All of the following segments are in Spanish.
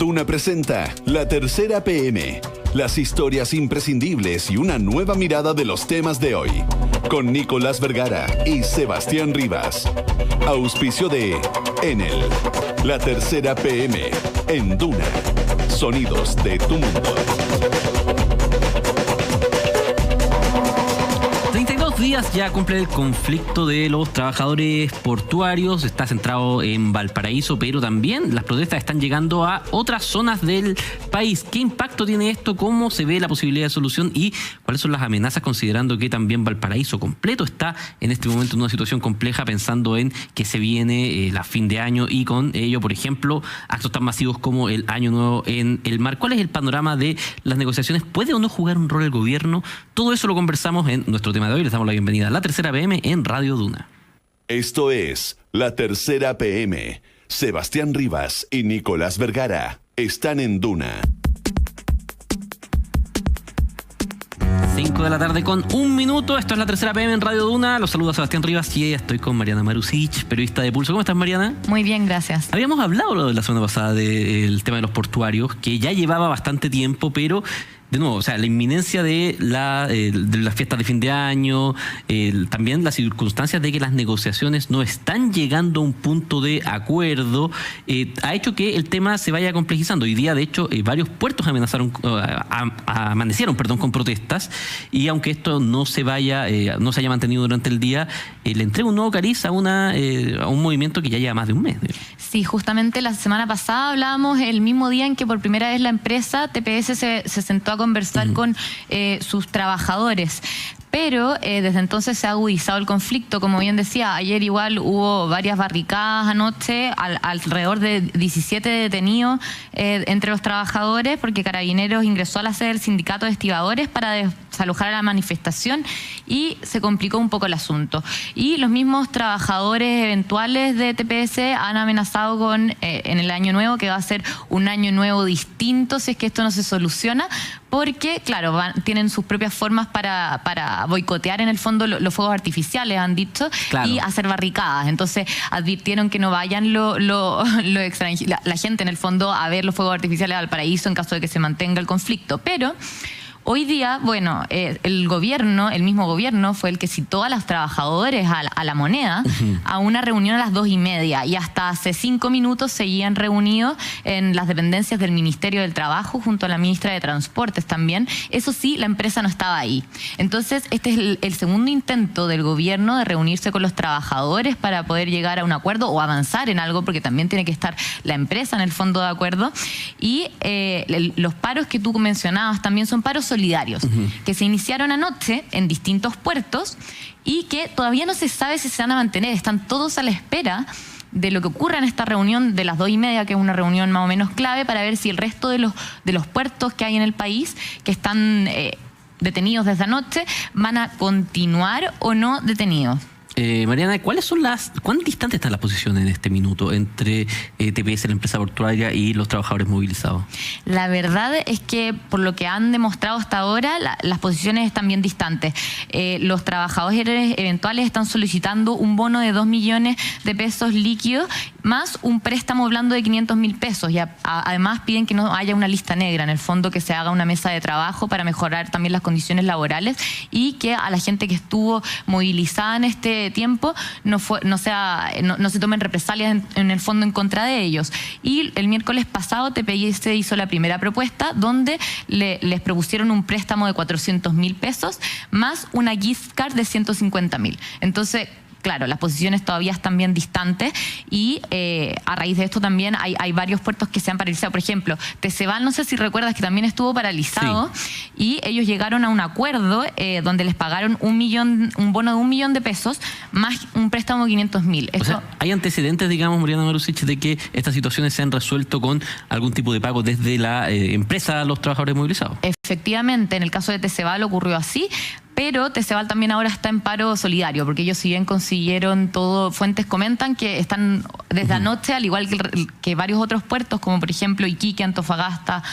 Duna presenta La Tercera PM, las historias imprescindibles y una nueva mirada de los temas de hoy, con Nicolás Vergara y Sebastián Rivas. Auspicio de Enel. La Tercera PM en Duna. Sonidos de tu mundo. 32 días ya cumple el conflicto de los trabajadores portuarios. Está centrado en Valparaíso, pero también las protestas están llegando a otras zonas del país. ¿Qué impacto tiene esto? ¿Cómo se ve la posibilidad de solución? ¿Y cuáles son las amenazas, considerando que también Valparaíso completo está en este momento en una situación compleja, pensando en que se viene la fin de año y con ello, por ejemplo, actos tan masivos como el Año Nuevo en el mar? ¿Cuál es el panorama de las negociaciones? ¿Puede o no jugar un rol el gobierno? Todo eso lo conversamos en nuestro tema de hoy. Les damos la bienvenida a La Tercera PM en Radio Duna. Esto es La Tercera PM. Sebastián Rivas y Nicolás Vergara están en Duna. 5 de la tarde con 1 minuto. Esto es La Tercera PM en Radio Duna. Los saluda Sebastián Rivas y estoy con Mariana Marusic, periodista de Pulso. ¿Cómo estás, Mariana? Muy bien, gracias. Habíamos hablado la semana pasada del tema de los portuarios, que ya llevaba bastante tiempo, pero de nuevo, o sea, la inminencia de las fiestas de fin de año, también las circunstancias de que las negociaciones no están llegando a un punto de acuerdo, ha hecho que el tema se vaya complejizando. Hoy día, de hecho, varios puertos amanecieron con protestas, y aunque esto no se haya mantenido durante el día, le entrega un nuevo cariz a un movimiento que ya lleva más de un mes. Sí, justamente la semana pasada hablábamos el mismo día en que por primera vez la empresa TPS se sentó a conversar con sus trabajadores. Pero desde entonces se ha agudizado el conflicto. Como bien decía, ayer igual hubo varias barricadas anoche, alrededor de 17 detenidos entre los trabajadores, porque Carabineros ingresó a la sede del sindicato de estibadores para desalojar a la manifestación, y se complicó un poco el asunto. Y los mismos trabajadores eventuales de TPS han amenazado con en el año nuevo, que va a ser un año nuevo distinto si es que esto no se soluciona, porque, claro, tienen sus propias formas para boicotear en el fondo los fuegos artificiales, han dicho, claro, y hacer barricadas. Entonces advirtieron que no vayan la gente en el fondo a ver los fuegos artificiales al Valparaíso en caso de que se mantenga el conflicto. Pero hoy día, bueno, el mismo gobierno fue el que citó a los trabajadores a la Moneda a una reunión a las 2:30, y hasta hace 5 minutos seguían reunidos en las dependencias del Ministerio del Trabajo junto a la ministra de Transportes también. Eso sí, la empresa no estaba ahí. Entonces, este es el segundo intento del gobierno de reunirse con los trabajadores para poder llegar a un acuerdo o avanzar en algo, porque también tiene que estar la empresa en el fondo de acuerdo. Y los paros que tú mencionabas también son paros solidarios, que se iniciaron anoche en distintos puertos y que todavía no se sabe si se van a mantener. Están todos a la espera de lo que ocurra en esta reunión de las 2:30, que es una reunión más o menos clave para ver si el resto de los puertos que hay en el país, que están detenidos desde anoche, van a continuar o no detenidos. Mariana, ¿cuán distantes están las posiciones en este minuto entre TPS, la empresa portuaria, y los trabajadores movilizados? La verdad es que, por lo que han demostrado hasta ahora, las posiciones están bien distantes. Los trabajadores eventuales están solicitando un bono de 2 millones de pesos líquidos, más un préstamo blando de 500.000 pesos. Y además piden que no haya una lista negra, en el fondo, que se haga una mesa de trabajo para mejorar también las condiciones laborales, y que a la gente que estuvo movilizada en este tiempo no se tomen represalias en el fondo en contra de ellos. Y el miércoles pasado TPS hizo la primera propuesta, donde les propusieron un préstamo de 400.000 pesos más una gift card de 150.000. Entonces, claro, las posiciones todavía están bien distantes, y a raíz de esto también hay varios puertos que se han paralizado. Por ejemplo, Teceval, no sé si recuerdas que también estuvo paralizado, sí, y ellos llegaron a un acuerdo donde les pagaron un bono de 1 millón de pesos más un préstamo de 500.000. O sea, ¿hay antecedentes, digamos, Mariana Marusic, de que estas situaciones se han resuelto con algún tipo de pago desde la empresa a los trabajadores movilizados? Efectivamente, en el caso de Teceval ocurrió así, pero Teceval también ahora está en paro solidario, porque ellos, si bien consiguieron todo, fuentes comentan que están desde anoche, al igual que varios otros puertos, como por ejemplo Iquique, Antofagasta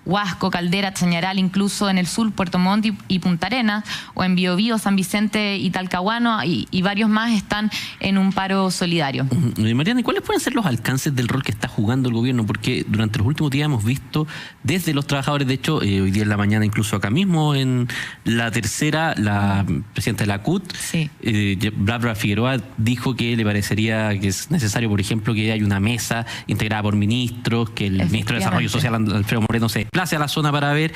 Huasco, Caldera, Chañaral, incluso en el sur, Puerto Montt y Punta Arenas, o en Biobío, San Vicente y Talcahuano, y varios más están en un paro solidario. Mariana, ¿y cuáles pueden ser los alcances del rol que está jugando el gobierno? Porque durante los últimos días hemos visto desde los trabajadores, de hecho, hoy día en la mañana, incluso acá mismo en La Tercera, la presidenta de la CUT, sí. Bárbara Figueroa, dijo que le parecería que es necesario, por ejemplo, que haya una mesa integrada por ministros, que el ministro de Desarrollo Social, Alfredo Moreno, se desplace a la zona para ver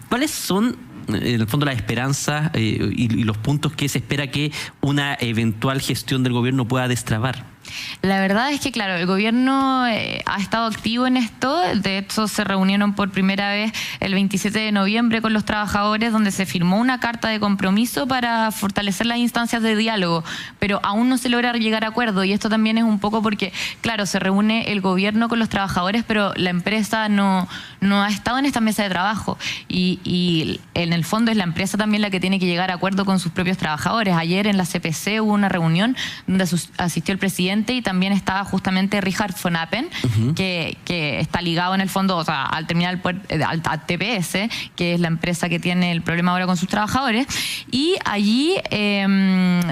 cuáles son, en el fondo, las esperanzas y los puntos que se espera que una eventual gestión del gobierno pueda destrabar. La verdad es que, claro, el gobierno ha estado activo en esto. De hecho, se reunieron por primera vez el 27 de noviembre con los trabajadores, donde se firmó una carta de compromiso para fortalecer las instancias de diálogo, pero aún no se logra llegar a acuerdo, y esto también es un poco porque, claro, se reúne el gobierno con los trabajadores, pero la empresa no ha estado en esta mesa de trabajo, y en el fondo es la empresa también la que tiene que llegar a acuerdo con sus propios trabajadores. Ayer en la CPC hubo una reunión donde asistió el presidente y también estaba justamente Richard von Appen, que está ligado en el fondo, o sea, al terminal al TPS, que es la empresa que tiene el problema ahora con sus trabajadores, y allí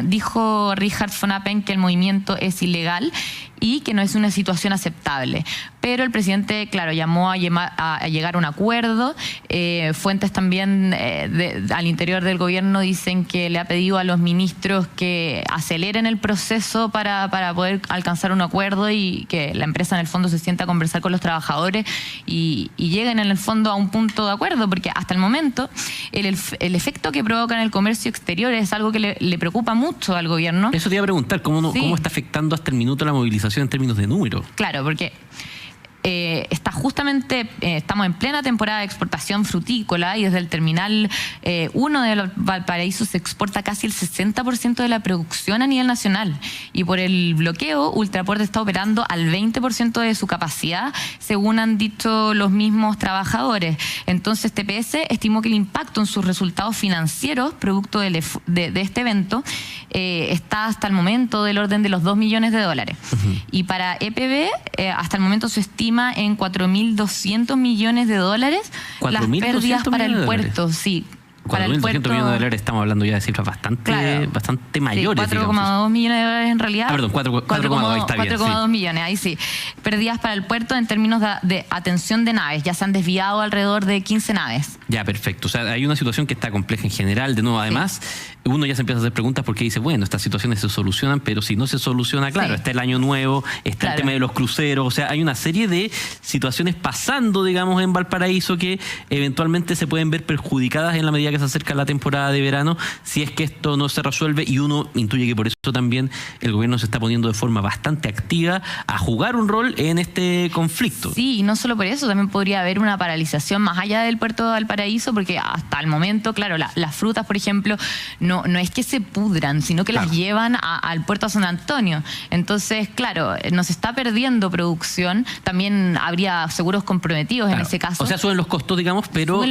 dijo Richard von Appen que el movimiento es ilegal y que no es una situación aceptable. Pero el presidente, claro, llamó a llegar a un acuerdo. Fuentes también al interior del gobierno dicen que le ha pedido a los ministros que aceleren el proceso para poder alcanzar un acuerdo y que la empresa en el fondo se sienta a conversar con los trabajadores y lleguen en el fondo a un punto de acuerdo, porque hasta el momento el efecto que provoca en el comercio exterior es algo que le preocupa mucho al gobierno. Eso te iba a preguntar, ¿cómo está afectando hasta el minuto la movilización en términos de número? Claro, porque estamos en plena temporada de exportación frutícola y desde el terminal 1 de Valparaíso se exporta casi el 60% de la producción a nivel nacional, y por el bloqueo Ultraport está operando al 20% de su capacidad, según han dicho los mismos trabajadores. Entonces TPS estimó que el impacto en sus resultados financieros producto de este evento está hasta el momento del orden de los $2 millones. Y para EPB hasta el momento se estima en $4.200 millones las pérdidas para el puerto. Sí. Para el puerto, $4.200 millones, estamos hablando ya de cifras bastante mayores. 4,2 millones de dólares en realidad. Perdón, 4,2, está bien. 4,2 millones, ahí sí. Pérdidas para el puerto en términos de atención de naves. Ya se han desviado alrededor de 15 naves. Ya, perfecto. O sea, hay una situación que está compleja en general. De nuevo, además, uno ya se empieza a hacer preguntas porque dice, bueno, estas situaciones se solucionan, pero si no se soluciona, claro, está el año nuevo, está el tema de los cruceros. O sea, hay una serie de situaciones pasando, digamos, en Valparaíso que eventualmente se pueden ver perjudicadas en la medida que se acerca la temporada de verano, si es que esto no se resuelve, y uno intuye que por eso también el gobierno se está poniendo de forma bastante activa a jugar un rol en este conflicto. Sí, y no solo por eso, también podría haber una paralización más allá del puerto de Valparaíso, porque hasta el momento, claro, las frutas, por ejemplo, no es que se pudran, sino que las llevan al puerto de San Antonio. Entonces, claro, nos está perdiendo producción, también habría seguros comprometidos en ese caso. O sea, suben los costos, digamos, pero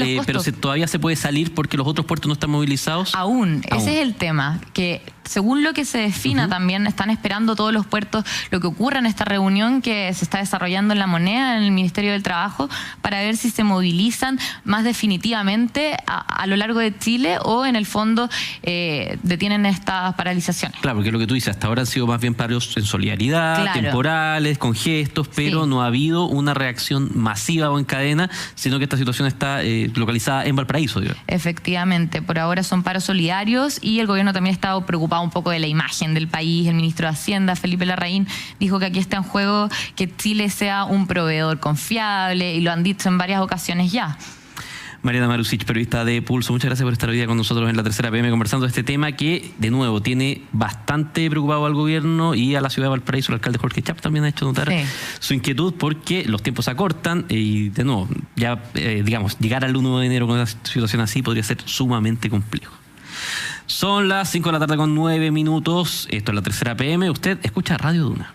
todavía se puede salir porque los otros puertos no están movilizados. Aún. Ese es el tema, que según lo que se defina también están esperando todos los puertos lo que ocurra en esta reunión que se está desarrollando en La Moneda, en el Ministerio del Trabajo, para ver si se movilizan más definitivamente a lo largo de Chile o en el fondo detienen estas paralizaciones. Claro, porque lo que tú dices, hasta ahora han sido más bien paros en solidaridad, temporales, con gestos, pero no ha habido una reacción masiva o en cadena, sino que esta situación está localizada en Valparaíso, digamos. Efectivamente, por ahora son paros solidarios y el gobierno también ha estado preocupado un poco de la imagen del país. El ministro de Hacienda, Felipe Larraín, dijo que aquí está en juego que Chile sea un proveedor confiable, y lo han dicho en varias ocasiones ya. Mariana Marusic, periodista de Pulso, muchas gracias por estar hoy día con nosotros en La Tercera PM conversando de este tema que, de nuevo, tiene bastante preocupado al gobierno y a la ciudad de Valparaíso. El alcalde Jorge Chap también ha hecho notar su inquietud porque los tiempos se acortan y, de nuevo, ya, digamos, llegar al 1 de enero con una situación así podría ser sumamente complejo. Son las 5 de la tarde con 9 minutos. Esto es La Tercera PM. Usted escucha Radio Duna.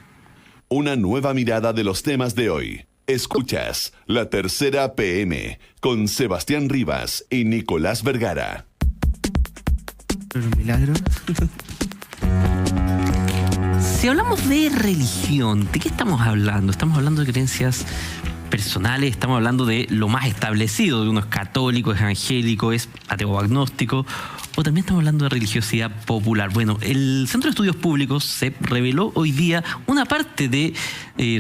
Una nueva mirada de los temas de hoy. Escuchas La Tercera PM con Sebastián Rivas y Nicolás Vergara. Los milagros. Si hablamos de religión, ¿de qué estamos hablando? Estamos hablando de creencias personales, estamos hablando de lo más establecido, de uno es católico, es evangélico, es ateo o agnóstico, o también estamos hablando de religiosidad popular. Bueno, el Centro de Estudios Públicos se reveló hoy día una parte de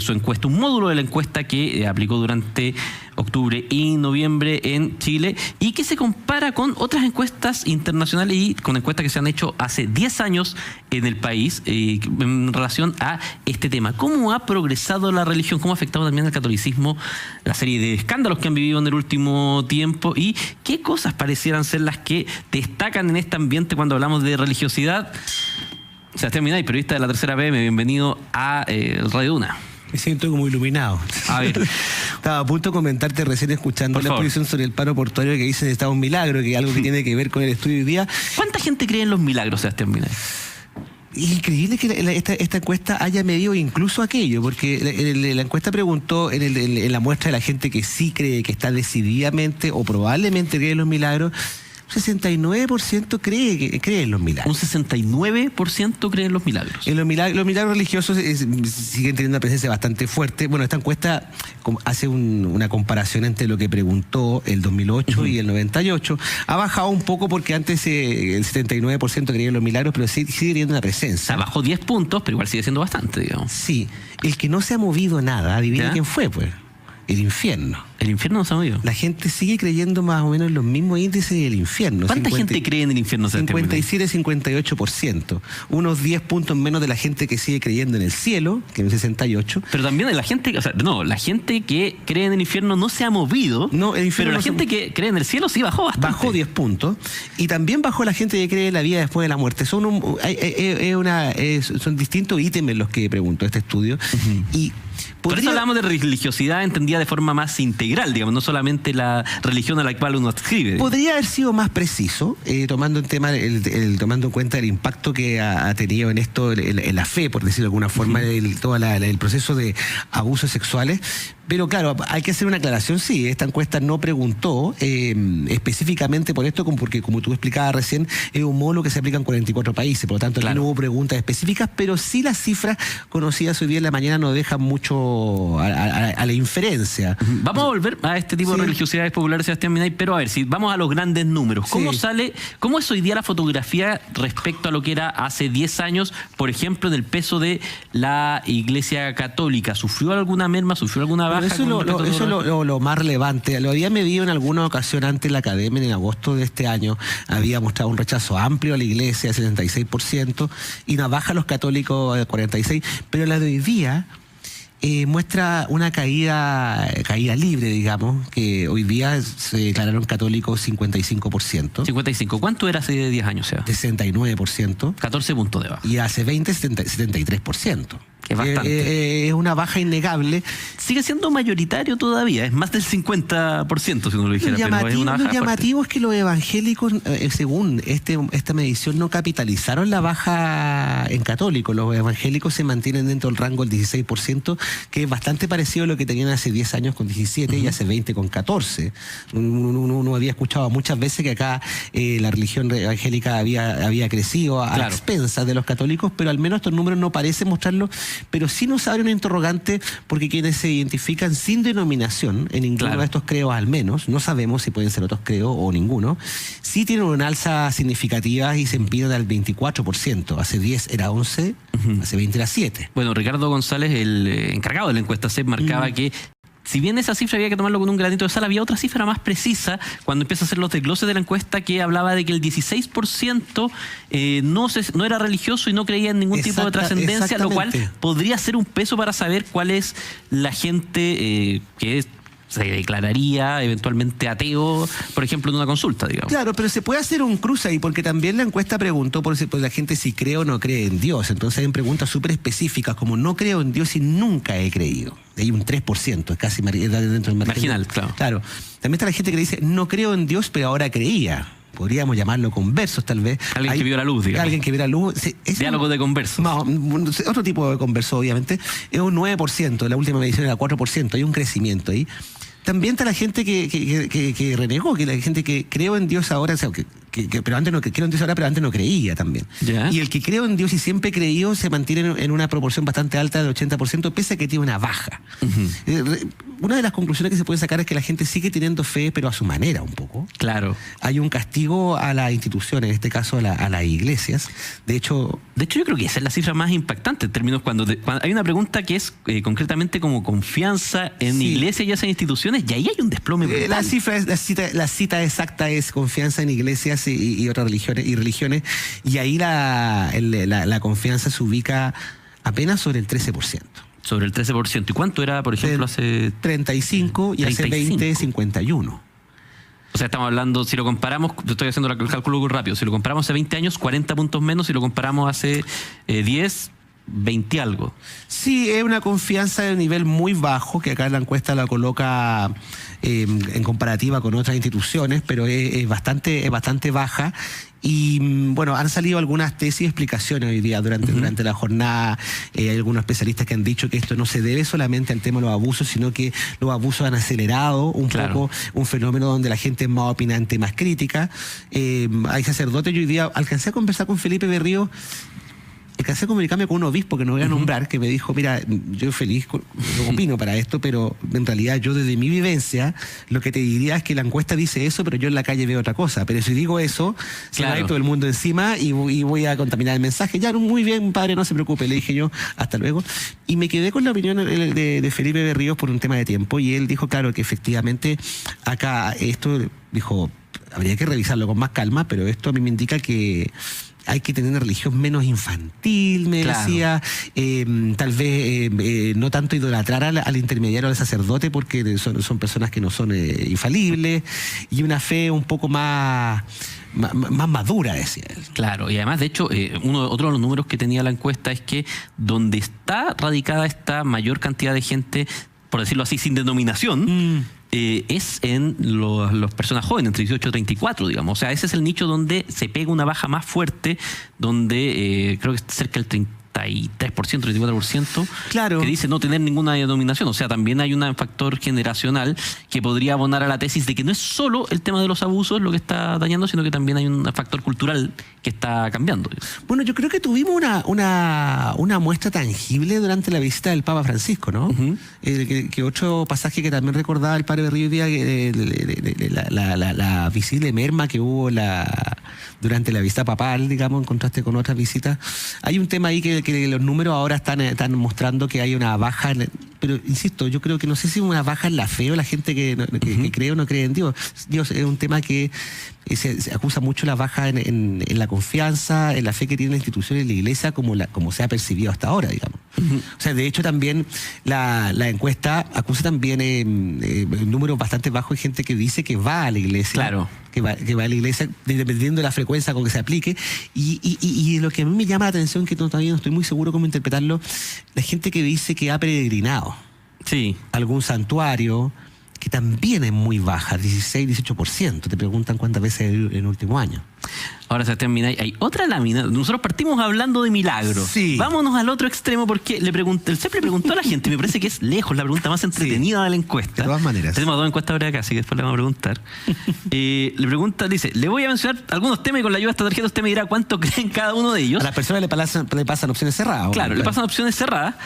su encuesta, un módulo de la encuesta que aplicó durante octubre y noviembre en Chile y que se compara con otras encuestas internacionales y con encuestas que se han hecho hace 10 años en el país en relación a este tema. ¿Cómo ha progresado la religión? ¿Cómo ha afectado también al catolicismo la serie de escándalos que han vivido en el último tiempo? ¿Y qué cosas parecieran ser las que destacan en este ambiente cuando hablamos de religiosidad? Sebastián Minay, periodista de La Tercera PM, bienvenido a Radio Duna. Me siento como iluminado. A ver. Estaba a punto de comentarte recién escuchando la exposición sobre el paro portuario que dicen que está un milagro, que es algo que tiene que ver con el estudio hoy día. ¿Cuánta gente cree en los milagros, Sebastián Minay? Es increíble que esta encuesta haya medido incluso aquello, porque la encuesta preguntó en la muestra de la gente que sí cree, que está decididamente o probablemente cree en los milagros. 69% cree en los milagros. Un 69% cree en los milagros. En los milagros religiosos siguen teniendo una presencia bastante fuerte. Bueno, esta encuesta hace una comparación entre lo que preguntó el 2008 y el 98. Ha bajado un poco porque antes el 79% creía en los milagros, pero sigue teniendo una presencia. O sea, bajó 10 puntos, pero igual sigue siendo bastante, digamos. Sí. El que no se ha movido nada, adivina quién fue, pues. El infierno. El infierno no se ha movido. La gente sigue creyendo más o menos en los mismos índices del infierno. ¿Cuánta gente cree en el infierno? 57-58%. Unos 10 puntos menos de la gente que sigue creyendo en el cielo, que es un 68%. Pero también la gente, o sea, no, la gente que cree en el infierno no se ha movido. No, el infierno pero la gente que cree en el cielo sí bajó bastante. Bajó 10 puntos. Y también bajó la gente que cree en la vida después de la muerte. Son distintos ítems los que preguntó este estudio. Y por eso hablamos de religiosidad entendida de forma más integral, digamos, no solamente la religión a la cual uno adscribe. Podría haber sido más preciso, tomando en cuenta el impacto que ha tenido en esto, en la fe, por decirlo de alguna forma, todo el proceso de abusos sexuales. Pero claro, hay que hacer una aclaración, sí, esta encuesta no preguntó específicamente por esto, porque como tú explicabas recién, es un módulo que se aplica en 44 países, por lo tanto no hubo preguntas específicas, pero sí las cifras conocidas hoy día en la mañana nos dejan mucho a la inferencia. Vamos a volver a este tipo de religiosidades populares, Sebastián Minay, pero a ver, si vamos a los grandes números, ¿cómo es hoy día la fotografía respecto a lo que era hace 10 años, por ejemplo, en el peso de la Iglesia Católica? ¿Sufrió alguna merma, sufrió alguna baja? Eso es lo más relevante. Lo había medido en alguna ocasión antes la Academia, en agosto de este año. Había mostrado un rechazo amplio a la Iglesia, 76%, y una baja a los católicos, 46%. Pero la de hoy día muestra una caída libre, digamos, que hoy día se declararon católicos 55%. 55%. ¿Cuánto era hace 10 años, Seba? 69%. 14 puntos de baja. Y hace 20, 73%. Es bastante. Es una baja innegable. Sigue siendo mayoritario todavía, es más del 50%, si uno lo dijera. Lo llamativo es que los evangélicos, según esta medición, no capitalizaron la baja en católicos. Los evangélicos se mantienen dentro del rango del 16%, que es bastante parecido a lo que tenían hace 10 años con 17 y hace 20 con 14. Uno había escuchado muchas veces que acá la religión evangélica había crecido a expensas de los católicos, pero al menos estos números no parecen mostrarlo. Pero sí nos abre una interrogante porque quienes se identifican sin denominación, en ninguno de estos creos al menos, no sabemos si pueden ser otros creos o ninguno, sí tienen una alza significativa y se empinan al 24%. Hace 10 era 11, hace 20 era 7. Bueno, Ricardo González, el encargado de la encuesta CEP, marcaba que si bien esa cifra había que tomarlo con un granito de sal, había otra cifra más precisa cuando empieza a hacer los desgloses de la encuesta que hablaba de que el 16% no era religioso y no creía en ningún tipo de trascendencia, lo cual podría ser un peso para saber cuál es la gente que se declararía eventualmente ateo, por ejemplo, en una consulta, digamos. Claro, pero se puede hacer un cruce ahí, porque también la encuesta preguntó por la gente si cree o no cree en Dios. Entonces hay preguntas súper específicas, como no creo en Dios y nunca he creído. Hay un 3%, es casi dentro del marginal. Claro. También está la gente que dice, no creo en Dios, pero ahora creía. Podríamos llamarlo conversos, tal vez. Alguien que vio la luz, digamos. Alguien que vio la luz. Diálogo de conversos. No, otro tipo de converso, obviamente. Es un 9%, la última medición era 4%, hay un crecimiento ahí. También está la gente que renegó, que la gente que creo en Dios ahora, o sea, que pero antes no creo en Dios ahora, pero antes no creía también. Ya. Y el que creo en Dios y siempre he creído se mantiene en una proporción bastante alta del 80%, pese a que tiene una baja. Una de las conclusiones que se puede sacar es que la gente sigue teniendo fe, pero a su manera un poco. Claro. Hay un castigo a las instituciones, en este caso a las iglesias. De hecho, yo creo que esa es la cifra más impactante en términos cuando hay una pregunta que es concretamente como confianza en iglesias y esas instituciones, y ahí hay un desplome brutal. La cita exacta es confianza en iglesias y otras religiones, y ahí la confianza se ubica apenas sobre el 13%. Sobre el 13%. ¿Y cuánto era, por ejemplo, hace 35 y 35. hace 20, 51? O sea, estamos hablando, si lo comparamos, estoy haciendo el cálculo rápido, si lo comparamos hace 20 años, 40 puntos menos, si lo comparamos hace 10, 20 algo. Sí, es una confianza de nivel muy bajo, que acá en la encuesta la coloca en comparativa con otras instituciones, pero es bastante baja. Y bueno, han salido algunas tesis y explicaciones hoy día durante la jornada. Hay algunos especialistas que han dicho que esto no se debe solamente al tema de los abusos, sino que los abusos han acelerado un poco un fenómeno donde la gente es más opinante, más crítica. Hay sacerdotes, yo hoy día alcancé a conversar con Felipe Berrío. Alcancé a comunicarme con un obispo que no voy a nombrar, que me dijo, mira, yo feliz, yo opino para esto, pero en realidad yo desde mi vivencia, lo que te diría es que la encuesta dice eso, pero yo en la calle veo otra cosa. Pero si digo eso, se va a ir todo el mundo encima y voy a contaminar el mensaje. Ya, muy bien, padre, no se preocupe, le dije yo, hasta luego. Y me quedé con la opinión de Felipe Berríos por un tema de tiempo, y él dijo, claro, que efectivamente acá esto, dijo, habría que revisarlo con más calma, pero esto a mí me indica que hay que tener una religión menos infantil, me decía, tal vez no tanto idolatrar al intermediario, al sacerdote, porque son personas que no son infalibles, y una fe un poco más madura, decía él. Claro, y además, de hecho, otro de los números que tenía la encuesta es que donde está radicada esta mayor cantidad de gente, por decirlo así, sin denominación, es en las personas jóvenes, entre 18 y 34, digamos. O sea, ese es el nicho donde se pega una baja más fuerte, donde creo que es cerca del 33%, 34%, claro, que dice no tener ninguna denominación. O sea, también hay un factor generacional que podría abonar a la tesis de que no es solo el tema de los abusos lo que está dañando, sino que también hay un factor cultural que está cambiando. Bueno, yo creo que tuvimos una muestra tangible durante la visita del Papa Francisco, ¿no? Que otro pasaje que también recordaba el padre Berrío hoy día, la visible merma que hubo durante la visita papal, digamos, en contraste con otras visitas. Hay un tema ahí que los números ahora están mostrando que hay una baja, pero insisto, yo creo que no sé si una baja en la fe o la gente que cree o no cree en Dios. Dios es un tema que se acusa mucho la baja en la confianza, en la fe que tiene la institución y la iglesia, como se ha percibido hasta ahora, digamos. O sea, de hecho también la encuesta acusa también números bastante bajos de gente que dice que va a la iglesia. Claro. Que va a la iglesia, dependiendo de la frecuencia con que se aplique. Y lo que a mí me llama la atención, que todavía no estoy muy seguro cómo interpretarlo, la gente que dice que ha peregrinado a algún santuario, que también es muy baja, 16-18%. Te preguntan cuántas veces en el último año. Ahora, Sebastián Minay, hay otra lámina. Nosotros partimos hablando de milagros. Sí. Vámonos al otro extremo, porque el CEP le preguntó a la gente, me parece que es lejos la pregunta más entretenida de la encuesta. De todas maneras. Tenemos 2 encuestas ahora acá, así que después le vamos a preguntar. Le pregunta, dice, le voy a mencionar algunos temas y con la ayuda de esta tarjeta usted me dirá cuánto creen cada uno de ellos. A las personas le pasan opciones cerradas. Claro, le pasan opciones cerradas.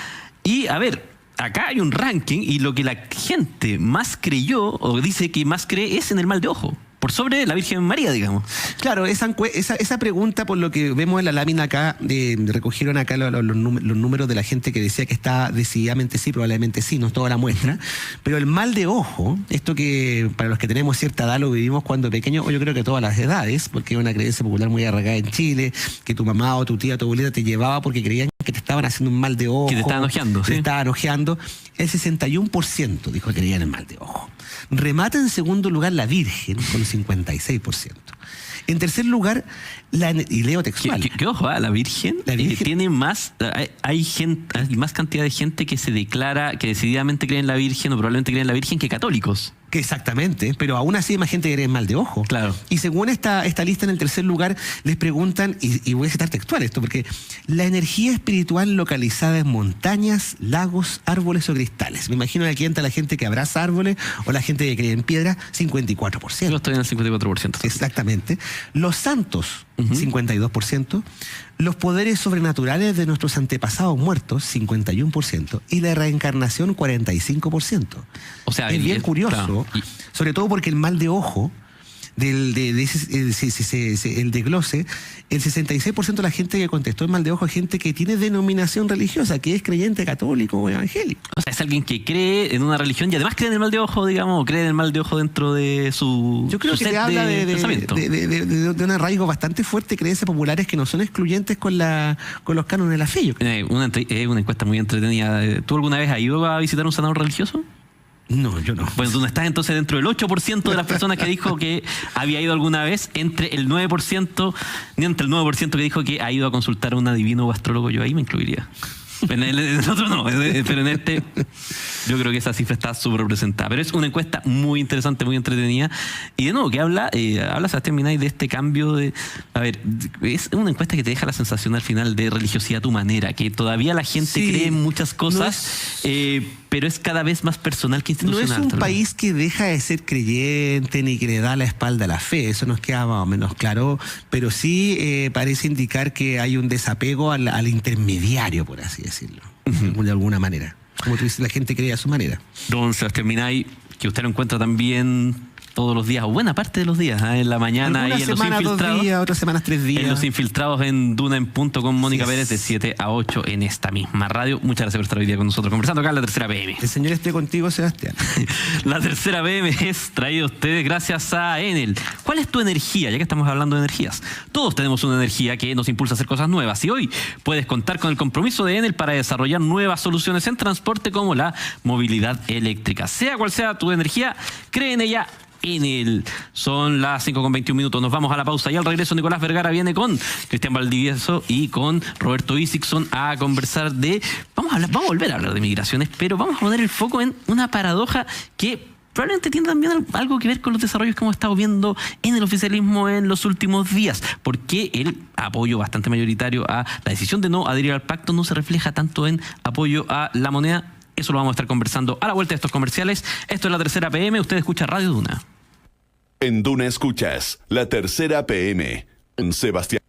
Y, a ver, acá hay un ranking y lo que la gente más creyó o dice que más cree es en el mal de ojo, por sobre la Virgen María, digamos. Claro, esa pregunta, por lo que vemos en la lámina acá, recogieron acá los números de la gente que decía que está decididamente sí, probablemente sí, no es toda la muestra, pero el mal de ojo, esto que para los que tenemos cierta edad lo vivimos cuando pequeños, o yo creo que todas las edades, porque es una creencia popular muy arraigada en Chile, que tu mamá o tu tía o tu abuelita te llevaba porque creían que te estaban haciendo un mal de ojo. Que te estaban ojeando, sí. Te estaban ojeando. El 61% dijo que creían en el mal de ojo. Remata en segundo lugar la Virgen con 56%. En tercer lugar, y leo textual. Que ojo, la Virgen tiene más, hay más cantidad de gente que se declara, que decididamente cree en la Virgen o probablemente cree en la Virgen que católicos. Que exactamente, pero aún así hay más gente que tiene mal de ojo. Claro. Y según esta lista, en el tercer lugar, les preguntan, y voy a citar textual esto, porque la energía espiritual localizada en montañas, lagos, árboles o cristales. Me imagino que aquí entra la gente que abraza árboles o la gente que cree en piedra, 54%. Yo estoy en el 54%. Exactamente. Los santos, 52%. Los poderes sobrenaturales de nuestros antepasados muertos, 51%. Y la reencarnación, 45%. O sea, es bien curioso, claro. sobre todo porque el mal de ojo, el desglose, el 66% de la gente que contestó el mal de ojo es gente que tiene denominación religiosa, que es creyente católico o evangélico. O sea, es alguien que cree en una religión y además cree en el mal de ojo, digamos, o cree en el mal de ojo dentro de su Yo creo su que set te habla pensamiento. de un arraigo bastante fuerte, creencias populares que no son excluyentes con los cánones de la fe. Yo creo. Una encuesta muy entretenida. ¿Tú alguna vez has ido a visitar un sanador religioso? No, yo no. Pues tú no estás entonces dentro del 8% de las personas que dijo que había ido alguna vez, entre el 9% que dijo que ha ido a consultar a un adivino o astrólogo. Yo ahí me incluiría. En el otro no, pero en este yo creo que esa cifra está súper representada. Pero es una encuesta muy interesante, muy entretenida. Y de nuevo, que habla Sebastián Minay de este cambio de... A ver, es una encuesta que te deja la sensación al final de religiosidad a tu manera, que todavía la gente cree en muchas cosas, pero es cada vez más personal que institucional. No es un país que deja de ser creyente ni que le da la espalda a la fe, eso nos queda más o menos claro, pero sí parece indicar que hay un desapego al intermediario, por así decirlo, de alguna manera. Como tú dices, la gente cree a su manera. Don Sebastián Minay, que usted lo encuentra también todos los días, o buena parte de los días, en la mañana y en los infiltrados. 2 días, otras semanas 3 días. En los infiltrados en Duna en Punto con Mónica Yes. Pérez de 7 a 8 en esta misma radio. Muchas gracias por estar hoy día con nosotros conversando acá en la Tercera PM. El Señor esté contigo, Sebastián. La Tercera PM es traída a ustedes gracias a Enel. ¿Cuál es tu energía? Ya que estamos hablando de energías. Todos tenemos una energía que nos impulsa a hacer cosas nuevas y hoy puedes contar con el compromiso de Enel para desarrollar nuevas soluciones en transporte como la movilidad eléctrica. Sea cual sea tu energía, cree en ella. Son las 5:21. Nos vamos a la pausa y al regreso Nicolás Vergara viene con Cristian Valdivieso y con Roberto Isixson a conversar vamos a volver a hablar de migraciones, pero vamos a poner el foco en una paradoja que probablemente tiene también algo que ver con los desarrollos que hemos estado viendo en el oficialismo en los últimos días, porque el apoyo bastante mayoritario a la decisión de no adherir al pacto no se refleja tanto en apoyo a la moneda. Eso lo vamos a estar conversando a la vuelta de estos comerciales. Esto es la Tercera PM. Usted escucha Radio Duna. En Duna escuchas la Tercera PM. Sebastián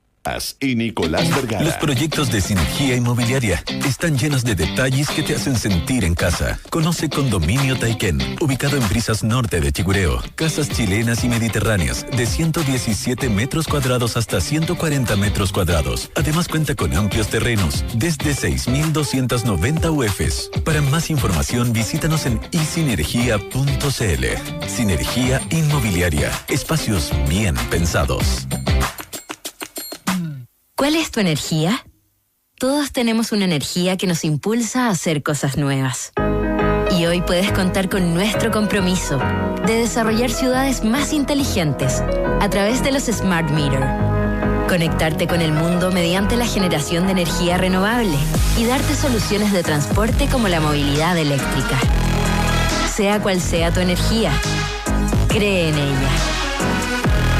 y Nicolás Vergara. Los proyectos de Sinergia Inmobiliaria están llenos de detalles que te hacen sentir en casa. Conoce Condominio Taiken, ubicado en Brisas Norte de Chicureo. Casas chilenas y mediterráneas de 117 metros cuadrados hasta 140 metros cuadrados. Además cuenta con amplios terrenos, desde 6.290 UFs. Para más información visítanos en isinergia.cl. Sinergia Inmobiliaria. Espacios bien pensados. ¿Cuál es tu energía? Todos tenemos una energía que nos impulsa a hacer cosas nuevas. Y hoy puedes contar con nuestro compromiso de desarrollar ciudades más inteligentes a través de los Smart Meter. Conectarte con el mundo mediante la generación de energía renovable y darte soluciones de transporte como la movilidad eléctrica. Sea cual sea tu energía, cree en ella.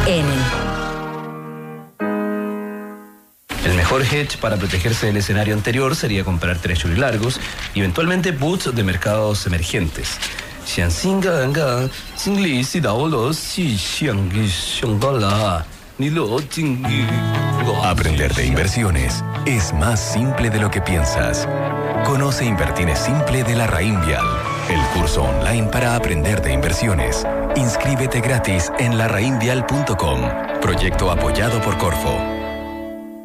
Enel. El mejor hedge para protegerse del escenario anterior sería comprar treasury largos y eventualmente puts de mercados emergentes. Aprender de inversiones es más simple de lo que piensas. Conoce Invertir es Simple de la Rainvial, el curso online para aprender de inversiones. Inscríbete gratis en larrainvial.com. Proyecto apoyado por Corfo.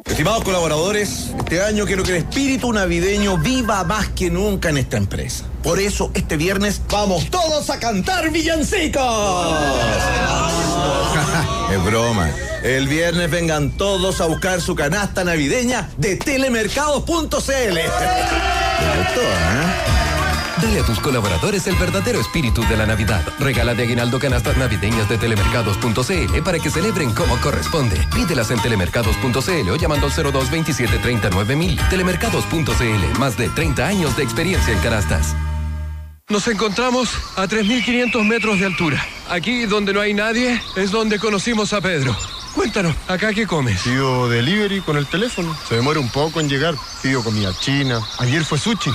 Estimados colaboradores, este año quiero que el espíritu navideño viva más que nunca en esta empresa. Por eso, este viernes vamos todos a cantar villancicos. Es broma. El viernes vengan todos a buscar su canasta navideña de telemercados.cl. ¿Les gustó, Dale a tus colaboradores el verdadero espíritu de la Navidad. Regala de aguinaldo canastas navideñas de telemercados.cl para que celebren como corresponde. Pídelas en telemercados.cl o llamando al 02-27-39.000. Telemercados.cl, más de 30 años de experiencia en canastas. Nos encontramos a 3.500 metros de altura. Aquí, donde no hay nadie, es donde conocimos a Pedro. Cuéntanos, ¿acá qué comes? Pido delivery con el teléfono. Se demora un poco en llegar. Pido comida china. Ayer fue sushi.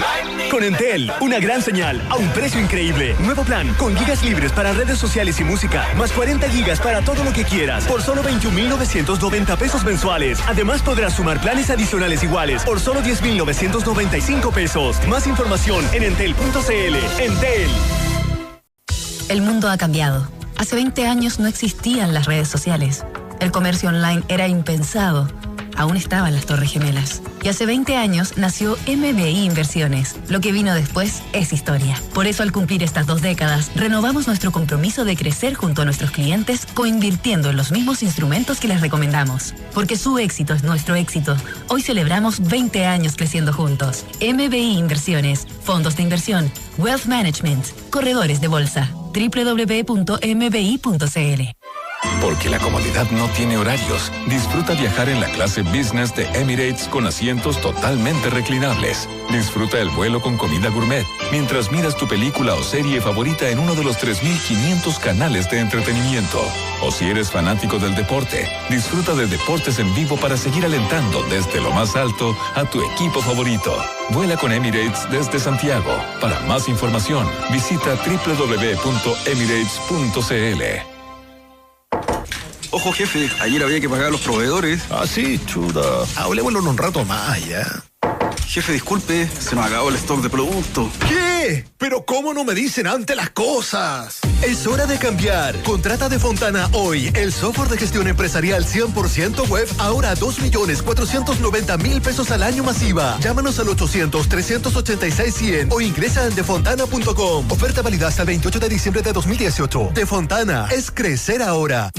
Con Entel, una gran señal a un precio increíble. Nuevo plan con gigas libres para redes sociales y música, más 40 gigas para todo lo que quieras, por solo 21.990 pesos mensuales. Además podrás sumar planes adicionales iguales por solo 10.995 pesos. Más información en entel.cl. Entel. El mundo ha cambiado. Hace 20 años no existían las redes sociales. El comercio online era impensado. Aún estaban las Torres Gemelas. Y hace 20 años nació MBI Inversiones. Lo que vino después es historia. Por eso, al cumplir estas 2 décadas, renovamos nuestro compromiso de crecer junto a nuestros clientes, coinvirtiendo en los mismos instrumentos que les recomendamos. Porque su éxito es nuestro éxito. Hoy celebramos 20 años creciendo juntos. MBI Inversiones, fondos de inversión, wealth management, corredores de bolsa. www.mbi.cl. Porque la comodidad no tiene horarios. Disfruta viajar en la clase business de Emirates con asientos totalmente reclinables. Disfruta el vuelo con comida gourmet mientras miras tu película o serie favorita en uno de los 3.500 canales de entretenimiento. O si eres fanático del deporte, disfruta de deportes en vivo para seguir alentando desde lo más alto a tu equipo favorito. Vuela con Emirates desde Santiago. Para más información, visita www.emirates.cl. Ojo, jefe, ayer había que pagar a los proveedores. Ah, sí, chuta. Hablemoslo un rato más, ya. Jefe, disculpe, se nos acabó el stock de producto. ¿Qué? ¿Pero cómo no me dicen antes las cosas? Es hora de cambiar. Contrata de Fontana hoy el software de gestión empresarial 100% web, ahora a 2.490.000 pesos al año masiva. Llámanos al 800-386-100 o ingresa en defontana.com. Oferta válida hasta el 28 de diciembre de 2018. De Fontana, es crecer ahora.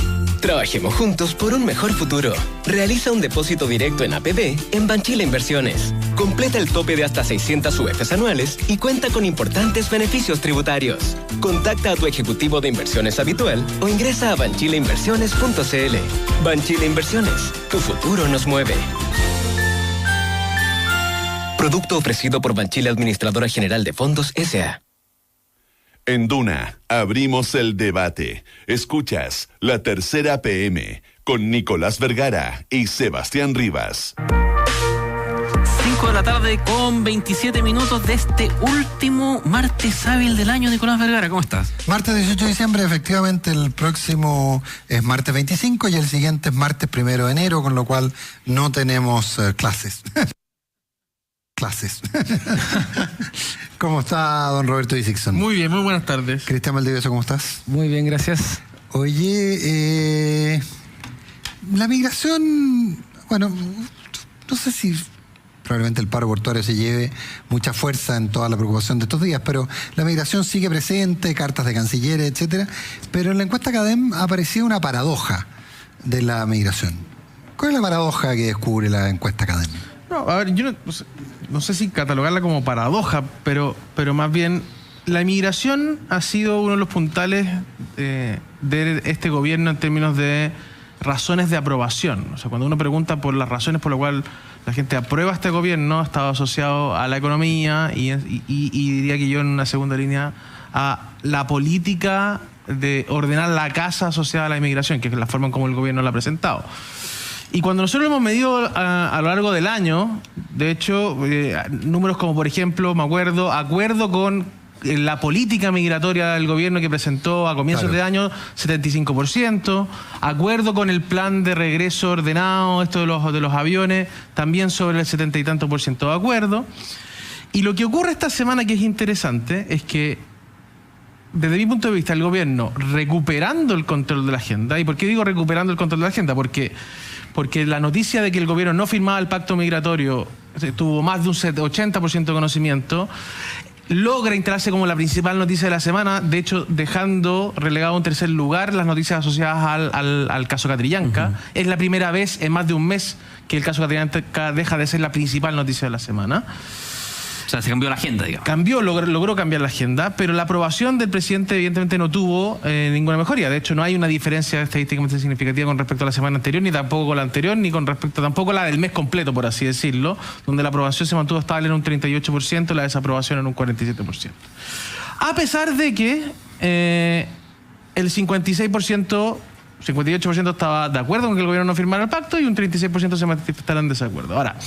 Trabajemos juntos por un mejor futuro. Realiza un depósito directo en APB en Banchile Inversiones. Completa el tope de hasta 600 UFs anuales y cuenta con importantes beneficios tributarios. Contacta a tu ejecutivo de inversiones habitual o ingresa a banchileinversiones.cl. Banchile Inversiones, tu futuro nos mueve. Producto ofrecido por Banchile Administradora General de Fondos S.A. En Duna, abrimos el debate. Escuchas La Tercera PM con Nicolás Vergara y Sebastián Rivas. 5 de la tarde con 27 minutos de este último martes hábil del año. Nicolás Vergara, ¿cómo estás? Martes 18 de diciembre, efectivamente, el próximo es martes 25 y el siguiente es martes 1 de enero, con lo cual no tenemos clases. ¿Cómo está don Roberto Dixon? Muy bien, muy buenas tardes. Cristian Valdivieso, ¿cómo estás? Muy bien, gracias. Oye, la migración, bueno, no sé si probablemente el paro portuario se lleve mucha fuerza en toda la preocupación de estos días, pero la migración sigue presente, cartas de cancilleres, etcétera. Pero en la encuesta CADEM ha aparecido una paradoja de la migración. ¿Cuál es la paradoja que descubre la encuesta CADEM? No, a ver, yo no sé si catalogarla como paradoja, pero más bien la inmigración ha sido uno de los puntales de este gobierno en términos de razones de aprobación. O sea, cuando uno pregunta por las razones por las cuales la gente aprueba este gobierno, ha estado asociado a la economía y diría que yo en una segunda línea a la política de ordenar la casa asociada a la inmigración, que es la forma en como el gobierno la ha presentado. Y cuando nosotros lo hemos medido a lo largo del año, de hecho, números como, por ejemplo, me acuerdo con la política migratoria del gobierno que presentó a comienzos de año, 75%, acuerdo con el plan de regreso ordenado, esto de los aviones, también sobre el 70 y tanto % de acuerdo. Y lo que ocurre esta semana, que es interesante, es que desde mi punto de vista, el gobierno recuperando el control de la agenda. ¿Y por qué digo recuperando el control de la agenda? Porque la noticia de que el gobierno no firmaba el pacto migratorio tuvo más de un 80% de conocimiento, logra instalarse como la principal noticia de la semana, de hecho dejando relegado en tercer lugar las noticias asociadas al caso Catrillanca. Uh-huh. Es la primera vez en más de un mes que el caso Catrillanca deja de ser la principal noticia de la semana. O sea, se cambió la agenda, digamos. Logró cambiar la agenda, pero la aprobación del presidente evidentemente no tuvo ninguna mejoría. De hecho, no hay una diferencia estadísticamente significativa con respecto a la semana anterior, ni tampoco con la anterior, ni con respecto tampoco a la del mes completo, por así decirlo, donde la aprobación se mantuvo estable en un 38%, la desaprobación en un 47%. A pesar de que el 58% estaba de acuerdo con que el gobierno no firmara el pacto y un 36% se manifestara en desacuerdo. Ahora,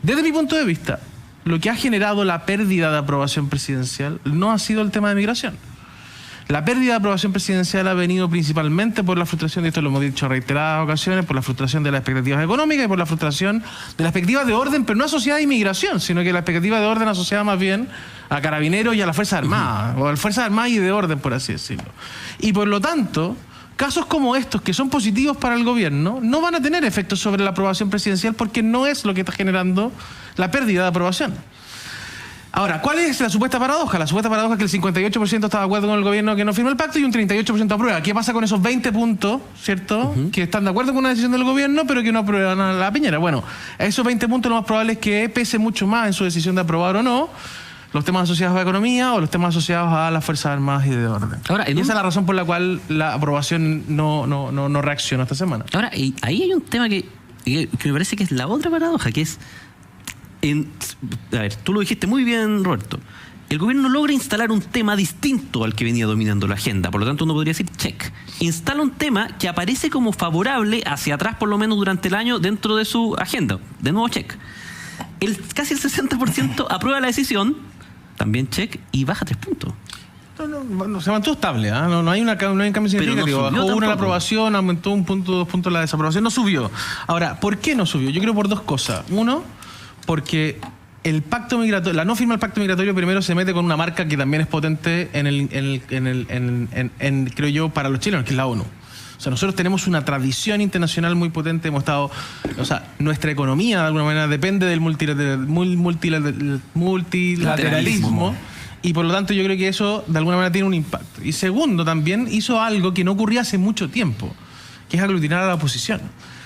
desde mi punto de vista, lo que ha generado la pérdida de aprobación presidencial no ha sido el tema de migración. La pérdida de aprobación presidencial ha venido principalmente por la frustración, y esto lo hemos dicho en reiteradas ocasiones, por la frustración de las expectativas económicas y por la frustración de las expectativas de orden, pero no asociada a inmigración, sino que la expectativa de orden asociada más bien a carabineros y a las Fuerzas Armadas, o a las Fuerzas Armadas y de orden, por así decirlo. Y por lo tanto, casos como estos, que son positivos para el gobierno, no van a tener efectos sobre la aprobación presidencial porque no es lo que está generando la pérdida de aprobación. Ahora, ¿cuál es la supuesta paradoja? La supuesta paradoja es que el 58% está de acuerdo con el gobierno que no firma el pacto y un 38% aprueba. ¿Qué pasa con esos 20 puntos, cierto? Que están de acuerdo con una decisión del gobierno, pero que no aprueban a la Piñera. Bueno, esos 20 puntos lo más probable es que pese mucho más en su decisión de aprobar o no los temas asociados a la economía o los temas asociados a las Fuerzas Armadas y de orden. Ahora, y esa es la razón por la cual la aprobación no reaccionó esta semana. Ahora, y ahí hay un tema que me parece que es la otra paradoja, que es... a ver, tú lo dijiste muy bien, Roberto. El gobierno logra instalar un tema distinto al que venía dominando la agenda. Por lo tanto, uno podría decir, check. Instala un tema que aparece como favorable hacia atrás, por lo menos durante el año, dentro de su agenda. De nuevo, check. Casi el 60% aprueba la decisión, también check, y baja 3 puntos. No, se mantuvo estable, ¿eh? No hay un cambio significativo. Bajó una la aprobación, aumentó 1 punto, 2 puntos la desaprobación, no subió. Ahora, ¿por qué no subió? Yo creo por dos cosas. Uno, porque el pacto migratorio, la no firma del pacto migratorio primero se mete con una marca que también es potente creo yo, para los chilenos, que es la ONU. O sea, nosotros tenemos una tradición internacional muy potente, hemos estado, o sea, nuestra economía de alguna manera depende del multilateralismo y por lo tanto yo creo que eso de alguna manera tiene un impacto. Y segundo, también hizo algo que no ocurría hace mucho tiempo, que es aglutinar a la oposición.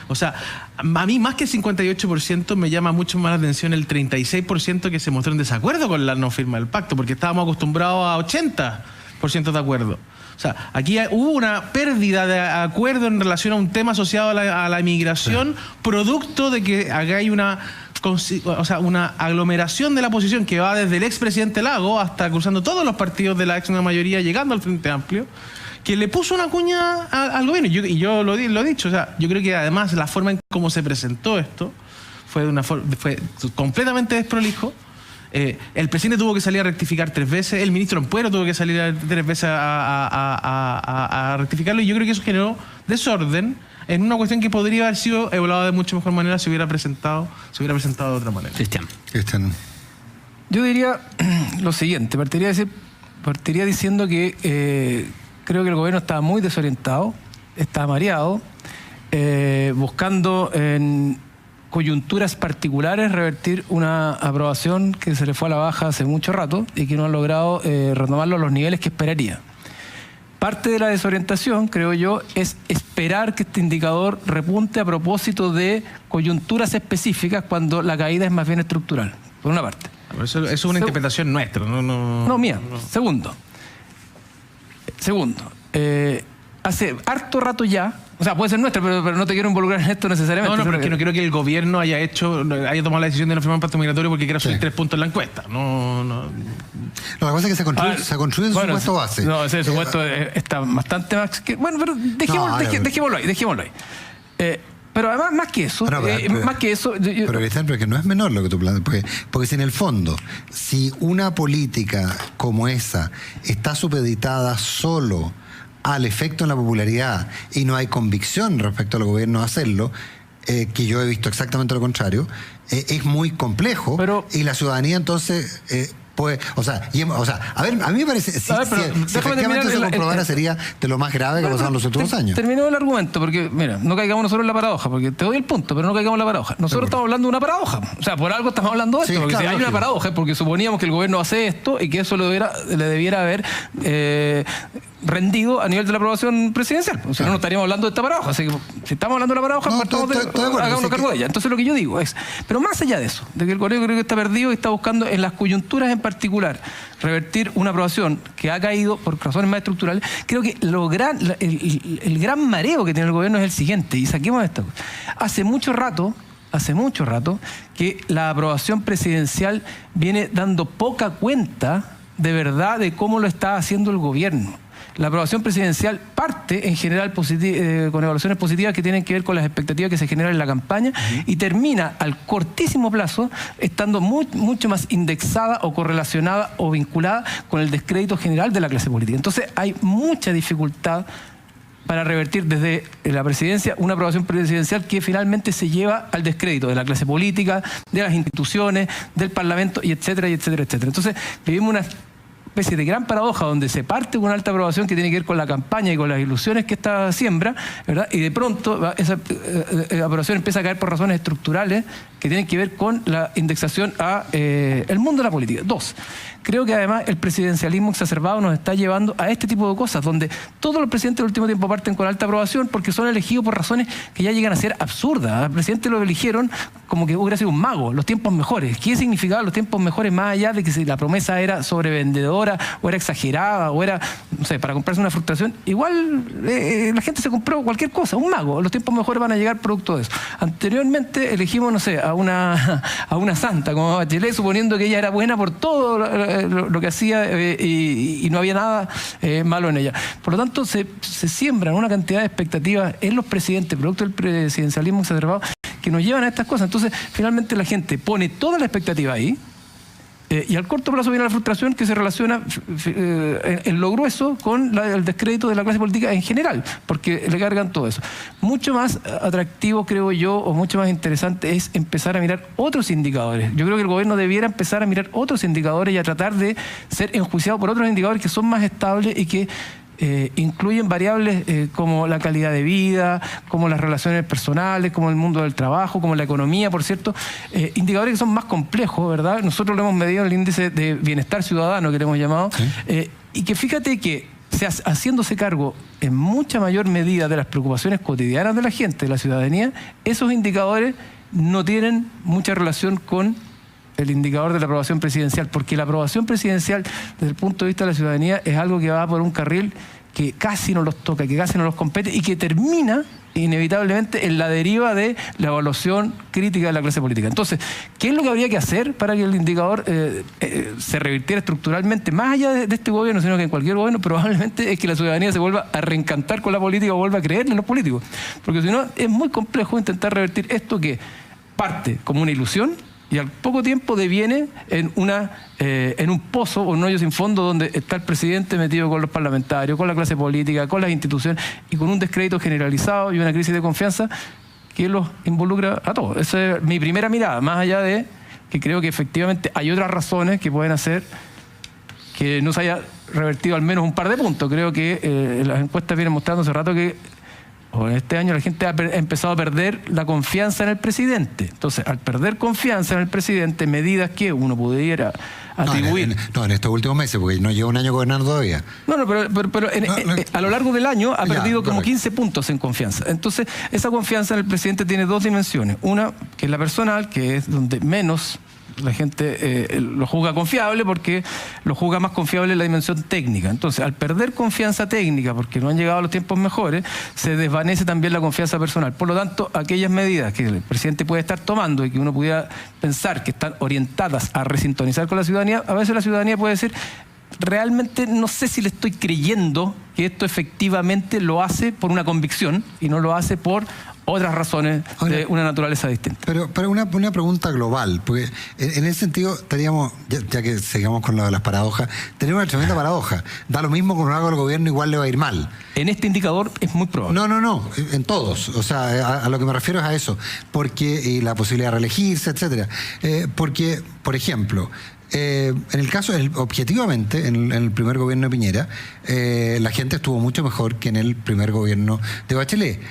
O sea, a mí más que el 58% me llama mucho más la atención el 36% que se mostró en desacuerdo con la no firma del pacto, porque estábamos acostumbrados a 80% de acuerdo. O sea, aquí hubo una pérdida de acuerdo en relación a un tema asociado a la inmigración, producto de que acá hay una aglomeración de la oposición que va desde el expresidente Lago hasta cruzando todos los partidos de la ex una mayoría, llegando al Frente Amplio, que le puso una cuña al gobierno. Y yo lo he dicho, o sea, yo creo que además la forma en cómo se presentó esto fue completamente desprolijo. El presidente tuvo que salir a rectificar 3 veces, el ministro Ampuero tuvo que salir 3 veces a rectificarlo, y yo creo que eso generó desorden en una cuestión que podría haber sido evaluada de mucho mejor manera si hubiera presentado de otra manera. Cristian. Yo diría lo siguiente, partiría diciendo que creo que el gobierno estaba muy desorientado, estaba mareado, buscando en coyunturas particulares revertir una aprobación que se le fue a la baja hace mucho rato y que no han logrado retomarlo a los niveles que esperaría. Parte de la desorientación, creo yo, es esperar que este indicador repunte a propósito de coyunturas específicas cuando la caída es más bien estructural, por una parte. Eso es una interpretación nuestra, no mía. Segundo, hace harto rato ya, o sea, puede ser nuestra, pero no te quiero involucrar en esto necesariamente. No, pero es que no quiero que el gobierno haya tomado la decisión de no firmar un pacto migratorio porque quiera subir 3 puntos en la encuesta. No. Lo que pasa es que se construye en su supuesto base. No, ese supuesto está bastante más que... Bueno, pero dejémoslo ahí. Pero además, más que eso... Pero Cristian, que no es menor lo que tú planteas, porque si en el fondo, si una política como esa está supeditada solo al efecto en la popularidad y no hay convicción respecto al gobierno a hacerlo, que yo he visto exactamente lo contrario, es muy complejo, y la ciudadanía entonces... a mí me parece, si efectivamente se comprobara, sería de lo más grave que ha pasado en los últimos años. Terminó el argumento, porque, mira, no caigamos nosotros en la paradoja, porque te doy el punto, pero no caigamos en la paradoja. Nosotros estamos hablando de una paradoja. O sea, por algo estamos hablando de esto, porque si hay una paradoja es porque suponíamos que el gobierno hace esto y que eso le debiera haber rendido a nivel de la aprobación presidencial. O sea, no estaríamos hablando de esta paradoja. Así que si estamos hablando de la paradoja, hagámonos cargo de ella. Entonces lo que yo digo es, pero más allá de eso, de que el gobierno creo que está perdido y está buscando en las coyunturas en particular revertir una aprobación que ha caído por razones más estructurales, creo que el gran mareo que tiene el gobierno es el siguiente, y saquemos esto. Hace mucho rato que la aprobación presidencial viene dando poca cuenta de verdad de cómo lo está haciendo el gobierno. La aprobación presidencial parte en general con evaluaciones positivas que tienen que ver con las expectativas que se generan en la campaña y termina al cortísimo plazo estando mucho más indexada o correlacionada o vinculada con el descrédito general de la clase política. Entonces hay mucha dificultad para revertir desde la presidencia una aprobación presidencial que finalmente se lleva al descrédito de la clase política, de las instituciones, del Parlamento, y etcétera, y etcétera, etcétera. Entonces vivimos una especie de gran paradoja donde se parte con una alta aprobación que tiene que ver con la campaña y con las ilusiones que esta siembra, ¿verdad? Y de pronto esa aprobación empieza a caer por razones estructurales que tienen que ver con la indexación a el mundo de la política. 2. Creo que además el presidencialismo exacerbado nos está llevando a este tipo de cosas, donde todos los presidentes del último tiempo parten con alta aprobación porque son elegidos por razones que ya llegan a ser absurdas. Al presidente lo eligieron como que hubiera sido un mago, los tiempos mejores. ¿Qué significaban los tiempos mejores más allá de que si la promesa era sobrevendedora o era exagerada o era, no sé, para comprarse una frustración? Igual la gente se compró cualquier cosa, un mago. Los tiempos mejores van a llegar producto de eso. Anteriormente elegimos, no sé, a una santa como Bachelet, suponiendo que ella era buena por todo lo que hacía y no había nada malo en ella. Por lo tanto, se siembran una cantidad de expectativas en los presidentes, producto del presidencialismo exacerbado, que nos llevan a estas cosas. Entonces, finalmente la gente pone toda la expectativa ahí, y al corto plazo viene la frustración que se relaciona en lo grueso con el descrédito de la clase política en general, porque le cargan todo eso. Mucho más atractivo, creo yo, o mucho más interesante es empezar a mirar otros indicadores. Yo creo que el gobierno debiera empezar a mirar otros indicadores y a tratar de ser enjuiciado por otros indicadores que son más estables y que incluyen variables como la calidad de vida, como las relaciones personales, como el mundo del trabajo, como la economía, por cierto, indicadores que son más complejos, ¿verdad? Nosotros lo hemos medido en el índice de bienestar ciudadano que le hemos llamado, ¿sí? Y que fíjate que haciéndose cargo en mucha mayor medida de las preocupaciones cotidianas de la gente, de la ciudadanía, esos indicadores no tienen mucha relación con el indicador de la aprobación presidencial, porque la aprobación presidencial desde el punto de vista de la ciudadanía es algo que va por un carril que casi no los toca, que casi no los compete y que termina inevitablemente en la deriva de la evaluación crítica de la clase política. Entonces, ¿qué es lo que habría que hacer para que el indicador se revirtiera estructuralmente? Más allá de este gobierno, sino que en cualquier gobierno, probablemente es que la ciudadanía se vuelva a reencantar con la política o vuelva a creer en los políticos. Porque si no, es muy complejo intentar revertir esto que parte como una ilusión y al poco tiempo deviene en un pozo o un hoyo sin fondo donde está el presidente metido con los parlamentarios, con la clase política, con las instituciones y con un descrédito generalizado y una crisis de confianza que los involucra a todos. Esa es mi primera mirada, más allá de que creo que efectivamente hay otras razones que pueden hacer que no se haya revertido al menos un par de puntos. Creo que las encuestas vienen mostrando hace rato que este año la gente ha empezado a perder la confianza en el presidente. Entonces, al perder confianza en el presidente, medidas que uno pudiera atribuir... No, en estos últimos meses, porque no lleva un año gobernando todavía. Pero a lo largo del año ha perdido como 15 puntos en confianza. Entonces, esa confianza en el presidente tiene dos dimensiones. Una, que es la personal, que es donde menos la gente lo juzga confiable, porque lo juzga más confiable en la dimensión técnica. Entonces, al perder confianza técnica, porque no han llegado los tiempos mejores, se desvanece también la confianza personal. Por lo tanto, aquellas medidas que el presidente puede estar tomando y que uno pudiera pensar que están orientadas a resintonizar con la ciudadanía, a veces la ciudadanía puede decir, realmente no sé si le estoy creyendo que esto efectivamente lo hace por una convicción y no lo hace por otras razones de una naturaleza distinta. Pero una pregunta global, porque en ese sentido teníamos, ya que sigamos con lo de las paradojas, tenemos una tremenda paradoja. Da lo mismo con algo del gobierno, igual le va a ir mal. En este indicador es muy probable. No, en todos. O sea, a lo que me refiero es a eso. Porque la posibilidad de reelegirse, etcétera. Porque, por ejemplo, en el caso, objetivamente, en el primer gobierno de Piñera, la gente estuvo mucho mejor que en el primer gobierno de Bachelet.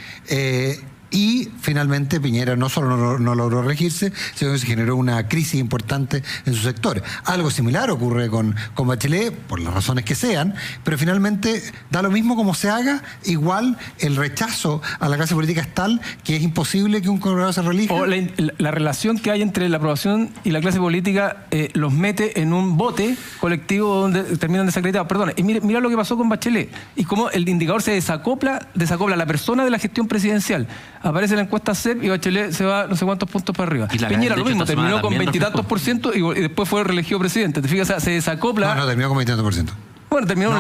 Y finalmente Piñera no solo no logró reelegirse, sino que se generó una crisis importante en su sector. Algo similar ocurre con Bachelet, por las razones que sean, pero finalmente da lo mismo como se haga, igual el rechazo a la clase política es tal que es imposible que un gobernador se reelija. O la relación que hay entre la aprobación y la clase política los mete en un bote colectivo donde terminan desacreditados. Perdón, y mira lo que pasó con Bachelet y cómo el indicador se desacopla la persona de la gestión presidencial. aparece la encuesta CEP y Bachelet se va no sé cuántos puntos para arriba. Piñera lo mismo, terminó con 20 y tantos % y después fue reelegido presidente. ¿Te fijas? O sea, se desacopla. No, terminó con 20 y tantos %. Bueno, terminó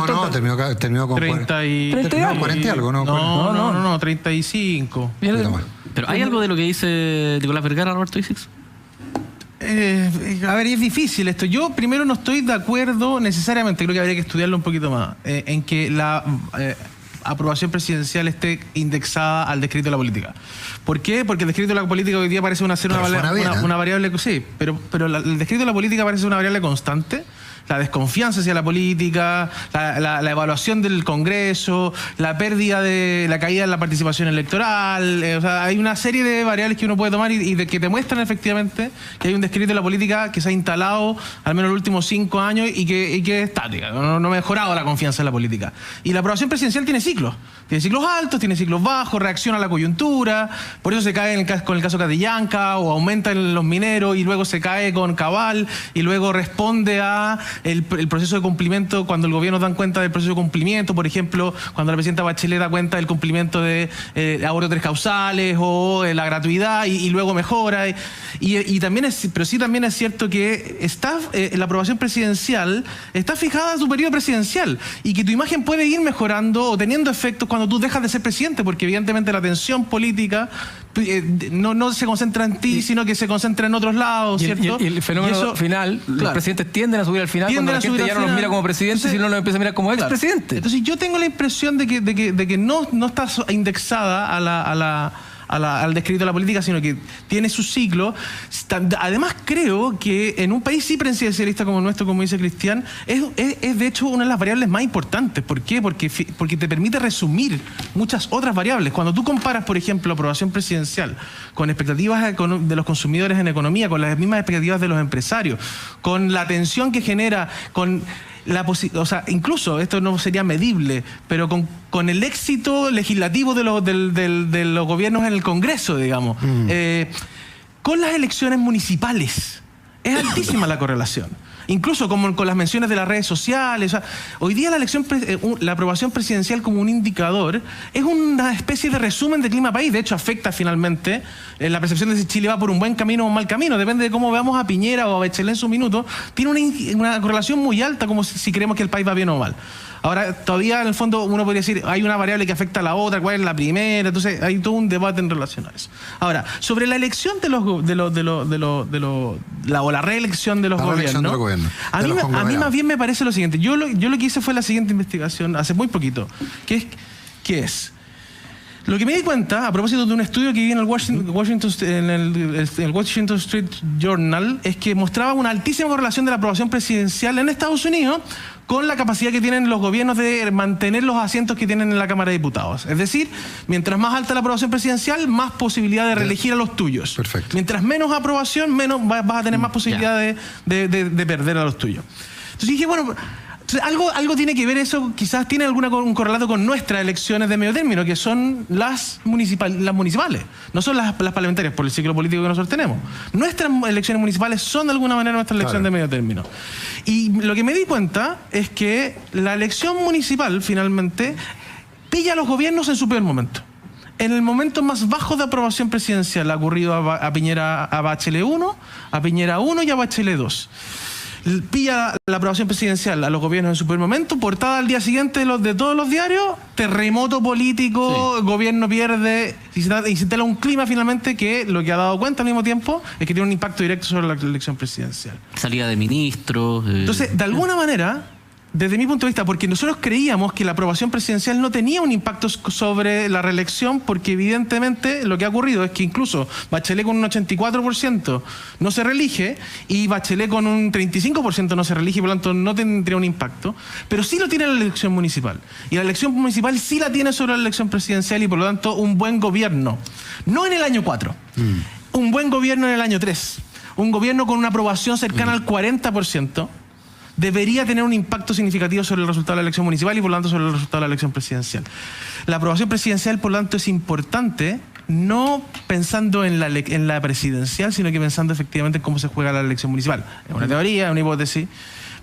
con 30 y 40 y algo, ¿no? No, 35. Pero ¿hay algo de lo que dice Nicolás Vergara, Roberto Isix? A ver, es difícil esto. Yo primero no estoy de acuerdo necesariamente, creo que habría que estudiarlo un poquito más, en que la aprobación presidencial esté indexada al descrito de la política. ¿Por qué? Porque el descrito de la política hoy día parece una variable, sí, pero el descrito de la política parece una variable constante. La desconfianza hacia la política, la evaluación del Congreso, la pérdida de la caída en la participación electoral. O sea, hay una serie de variables que uno puede tomar y que te muestran efectivamente que hay un descrito de la política que se ha instalado al menos en los últimos 5 años y que es estática. No ha mejorado la confianza en la política. Y la aprobación presidencial tiene ciclos. Tiene ciclos altos, tiene ciclos bajos, reacciona a la coyuntura. Por eso se cae con el caso Catrillanca, o aumenta en los mineros y luego se cae con Cabal y luego responde a el proceso de cumplimiento cuando el gobierno dan cuenta del proceso de cumplimiento. Por ejemplo, cuando la presidenta Bachelet da cuenta del cumplimiento de ahorro de 3 causales o la gratuidad y luego mejora. Pero sí también es cierto que la aprobación presidencial está fijada a tu periodo presidencial y que tu imagen puede ir mejorando o teniendo efectos cuando tú dejas de ser presidente, porque evidentemente la atención política no se concentra en ti, sino que se concentra en otros lados, ¿cierto? Y el fenómeno final, los presidentes tienden a subir al final cuando la gente ya no los mira como presidente, sino los empieza a mirar como expresidente. Entonces yo tengo la impresión de que no está indexada al descrito de la política, sino que tiene su ciclo. Además, creo que en un país sí presidencialista como el nuestro, como dice Cristian, es de hecho una de las variables más importantes. ¿Por qué? Porque te permite resumir muchas otras variables. Cuando tú comparas, por ejemplo, aprobación presidencial con expectativas de los consumidores en economía, con las mismas expectativas de los empresarios, con la tensión que genera, con o sea, incluso esto no sería medible, pero con el éxito legislativo de los gobiernos en el Congreso, digamos, con las elecciones municipales, es altísima la correlación. Incluso con las menciones de las redes sociales. O sea, hoy día la aprobación presidencial como un indicador es una especie de resumen del clima país. De hecho, afecta finalmente la percepción de si Chile va por un buen camino o un mal camino. Depende de cómo veamos a Piñera o a Bachelet en su minuto. Tiene una correlación muy alta, como si creemos que el país va bien o mal. Ahora, todavía en el fondo uno podría decir, hay una variable que afecta a la otra, ¿cuál es la primera? Entonces hay todo un debate en relación a eso. Ahora, sobre la elección o la reelección de los gobiernos, a mí más bien me parece lo siguiente. Yo lo que hice fue la siguiente investigación hace muy poquito, que es lo que me di cuenta, a propósito de un estudio que vi en el Washington Street Journal, es que mostraba una altísima correlación de la aprobación presidencial en Estados Unidos con la capacidad que tienen los gobiernos de mantener los asientos que tienen en la Cámara de Diputados. Es decir, mientras más alta la aprobación presidencial, más posibilidad de reelegir a los tuyos. Perfecto. Mientras menos aprobación, menos vas a tener más posibilidad de perder a los tuyos. Entonces dije, bueno, algo tiene que ver eso, quizás tiene un correlato con nuestras elecciones de medio término, que son las municipales, no son las parlamentarias por el ciclo político que nosotros tenemos. Nuestras elecciones municipales son de alguna manera nuestra elección de medio término. Y lo que me di cuenta es que la elección municipal finalmente pilla a los gobiernos en su peor momento. En el momento más bajo de aprobación presidencial ha ocurrido a Piñera, a Bachelet 1, a Piñera 1 y a Bachelet 2. Pilla la aprobación presidencial a los gobiernos en su primer momento, portada al día siguiente de todos los diarios, terremoto político, el gobierno pierde y se instala un clima finalmente que lo que ha dado cuenta al mismo tiempo es que tiene un impacto directo sobre la elección presidencial. Salida de ministros. Entonces, de alguna manera, desde mi punto de vista, porque nosotros creíamos que la aprobación presidencial no tenía un impacto sobre la reelección, porque evidentemente lo que ha ocurrido es que incluso Bachelet con un 84% no se reelige y Bachelet con un 35% no se reelige, por lo tanto no tendría un impacto, pero sí lo tiene la elección municipal. Y la elección municipal sí la tiene sobre la elección presidencial y por lo tanto un buen gobierno. No en el año 4, un buen gobierno en el año 3. Un gobierno con una aprobación cercana al 40%. Debería tener un impacto significativo sobre el resultado de la elección municipal y por lo tanto sobre el resultado de la elección presidencial. La aprobación presidencial, por lo tanto, es importante, no pensando en la presidencial, sino que pensando efectivamente en cómo se juega la elección municipal. Es una teoría, es una hipótesis,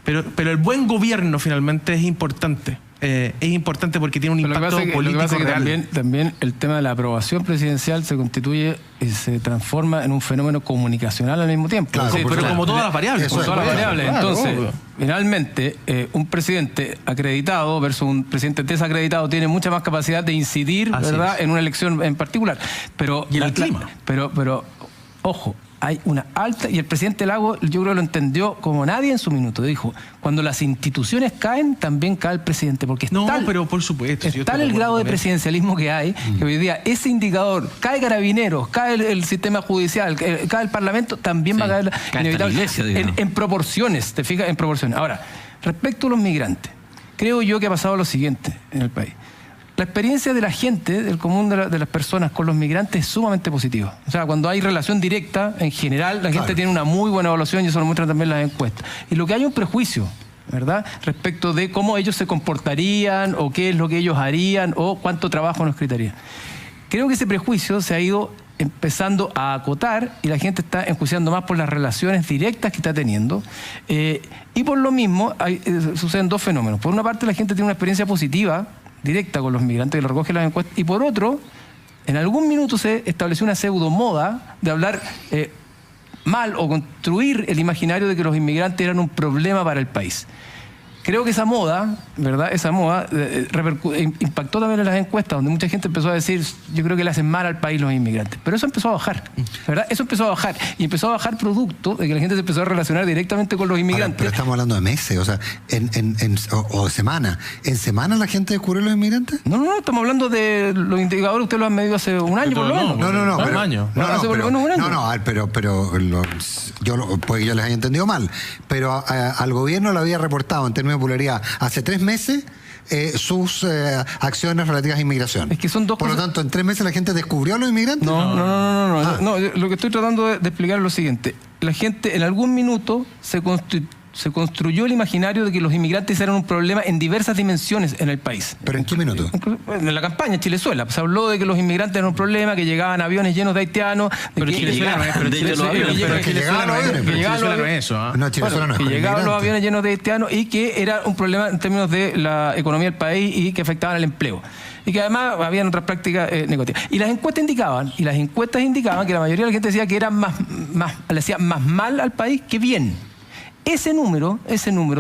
Pero el buen gobierno finalmente es importante. Es importante porque tiene un impacto político real. También el tema de la aprobación presidencial se constituye y se transforma en un fenómeno comunicacional al mismo tiempo. Claro, pero como todas las variables. Entonces, finalmente, un presidente acreditado versus un presidente desacreditado tiene mucha más capacidad de incidir, ¿verdad?, en una elección en particular. Pero, y en el clima. Pero, ojo, hay una alta, y el presidente Lagos yo creo que lo entendió como nadie en su minuto. Dijo, cuando las instituciones caen, también cae el presidente, porque pero por supuesto, es tal el grado de presidencialismo que hay, que hoy día ese indicador, cae Carabineros, cae el sistema judicial, cae el Parlamento, también va a caer inevitable, iglesia, en proporciones, ¿te fijas? En proporciones. Ahora, respecto a los migrantes, creo yo que ha pasado lo siguiente en el país. La experiencia de la gente, del común de las personas con los migrantes es sumamente positiva. O sea, cuando hay relación directa, en general, la gente tiene una muy buena evaluación y eso lo muestran también las encuestas. Y lo que hay un prejuicio, ¿verdad?, respecto de cómo ellos se comportarían o qué es lo que ellos harían o cuánto trabajo nos quitarían. Creo que ese prejuicio se ha ido empezando a acotar y la gente está enjuiciando más por las relaciones directas que está teniendo. Y por lo mismo suceden dos fenómenos. Por una parte, la gente tiene una experiencia positiva directa con los migrantes que lo recogen las encuestas, y por otro, en algún minuto se estableció una pseudomoda de hablar mal o construir el imaginario de que los inmigrantes eran un problema para el país. Creo que esa moda, ¿verdad? Esa moda impactó también en las encuestas, donde mucha gente empezó a decir, yo creo que le hacen mal al país los inmigrantes. Pero eso empezó a bajar, ¿verdad? Eso empezó a bajar. Y empezó a bajar producto de que la gente se empezó a relacionar directamente con los inmigrantes. Ahora, pero estamos hablando de meses, o sea, o de semana. ¿En semana la gente descubrió los inmigrantes? No, estamos hablando de los indicadores, ustedes los han medido hace un año, por lo menos. Un año. Puede que yo les haya entendido mal, pero al gobierno le había reportado en términos de popularidad hace 3 meses sus acciones relativas a inmigración. Es que son dos Por lo tanto, ¿en 3 meses la gente descubrió a los inmigrantes? No, lo que estoy tratando de explicar es lo siguiente. La gente en algún minuto se construyó el imaginario de que los inmigrantes eran un problema en diversas dimensiones en el país. ¿Pero en qué minuto? En la campaña Chilezuela. Se habló de que los inmigrantes eran un problema, que llegaban aviones llenos de haitianos. Pero Chilezuela no es, pero Chilezuela no es eso. No, Chilezuela no es. Que llegaban los aviones llenos de haitianos y que era un problema en términos de la economía del país y que afectaban el empleo. Y que además habían otras prácticas negativas. Y las encuestas indicaban que la mayoría de la gente decía que era le hacía más mal al país que bien. Ese número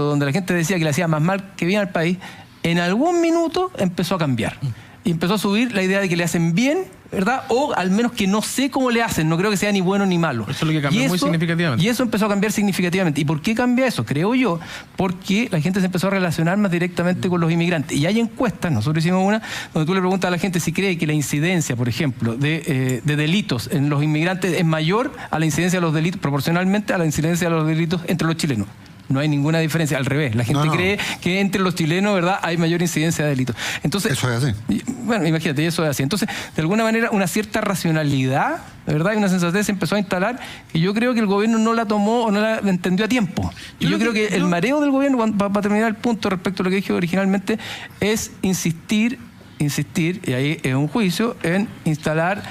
donde la gente decía que le hacía más mal que bien al país, en algún minuto empezó a cambiar. Y empezó a subir la idea de que le hacen bien, ¿verdad? O al menos que no sé cómo le hacen, no creo que sea ni bueno ni malo. Eso es lo que cambió muy significativamente. Y eso empezó a cambiar significativamente. ¿Y por qué cambia eso? Creo yo, porque la gente se empezó a relacionar más directamente con los inmigrantes. Y hay encuestas, nosotros hicimos una, donde tú le preguntas a la gente si cree que la incidencia, por ejemplo, de delitos en los inmigrantes es mayor a la incidencia de los delitos, proporcionalmente a la incidencia de los delitos entre los chilenos. No hay ninguna diferencia, al revés. La gente cree que entre los chilenos, ¿verdad?, hay mayor incidencia de delitos. Entonces, eso es así. Bueno, imagínate, eso es así. Entonces, de alguna manera, una cierta racionalidad, ¿verdad?, y una sensatez se empezó a instalar, y yo creo que el gobierno no la tomó o no la entendió a tiempo. Y yo creo que el mareo del gobierno, para terminar el punto respecto a lo que dije originalmente, es insistir, y ahí es un juicio, en instalar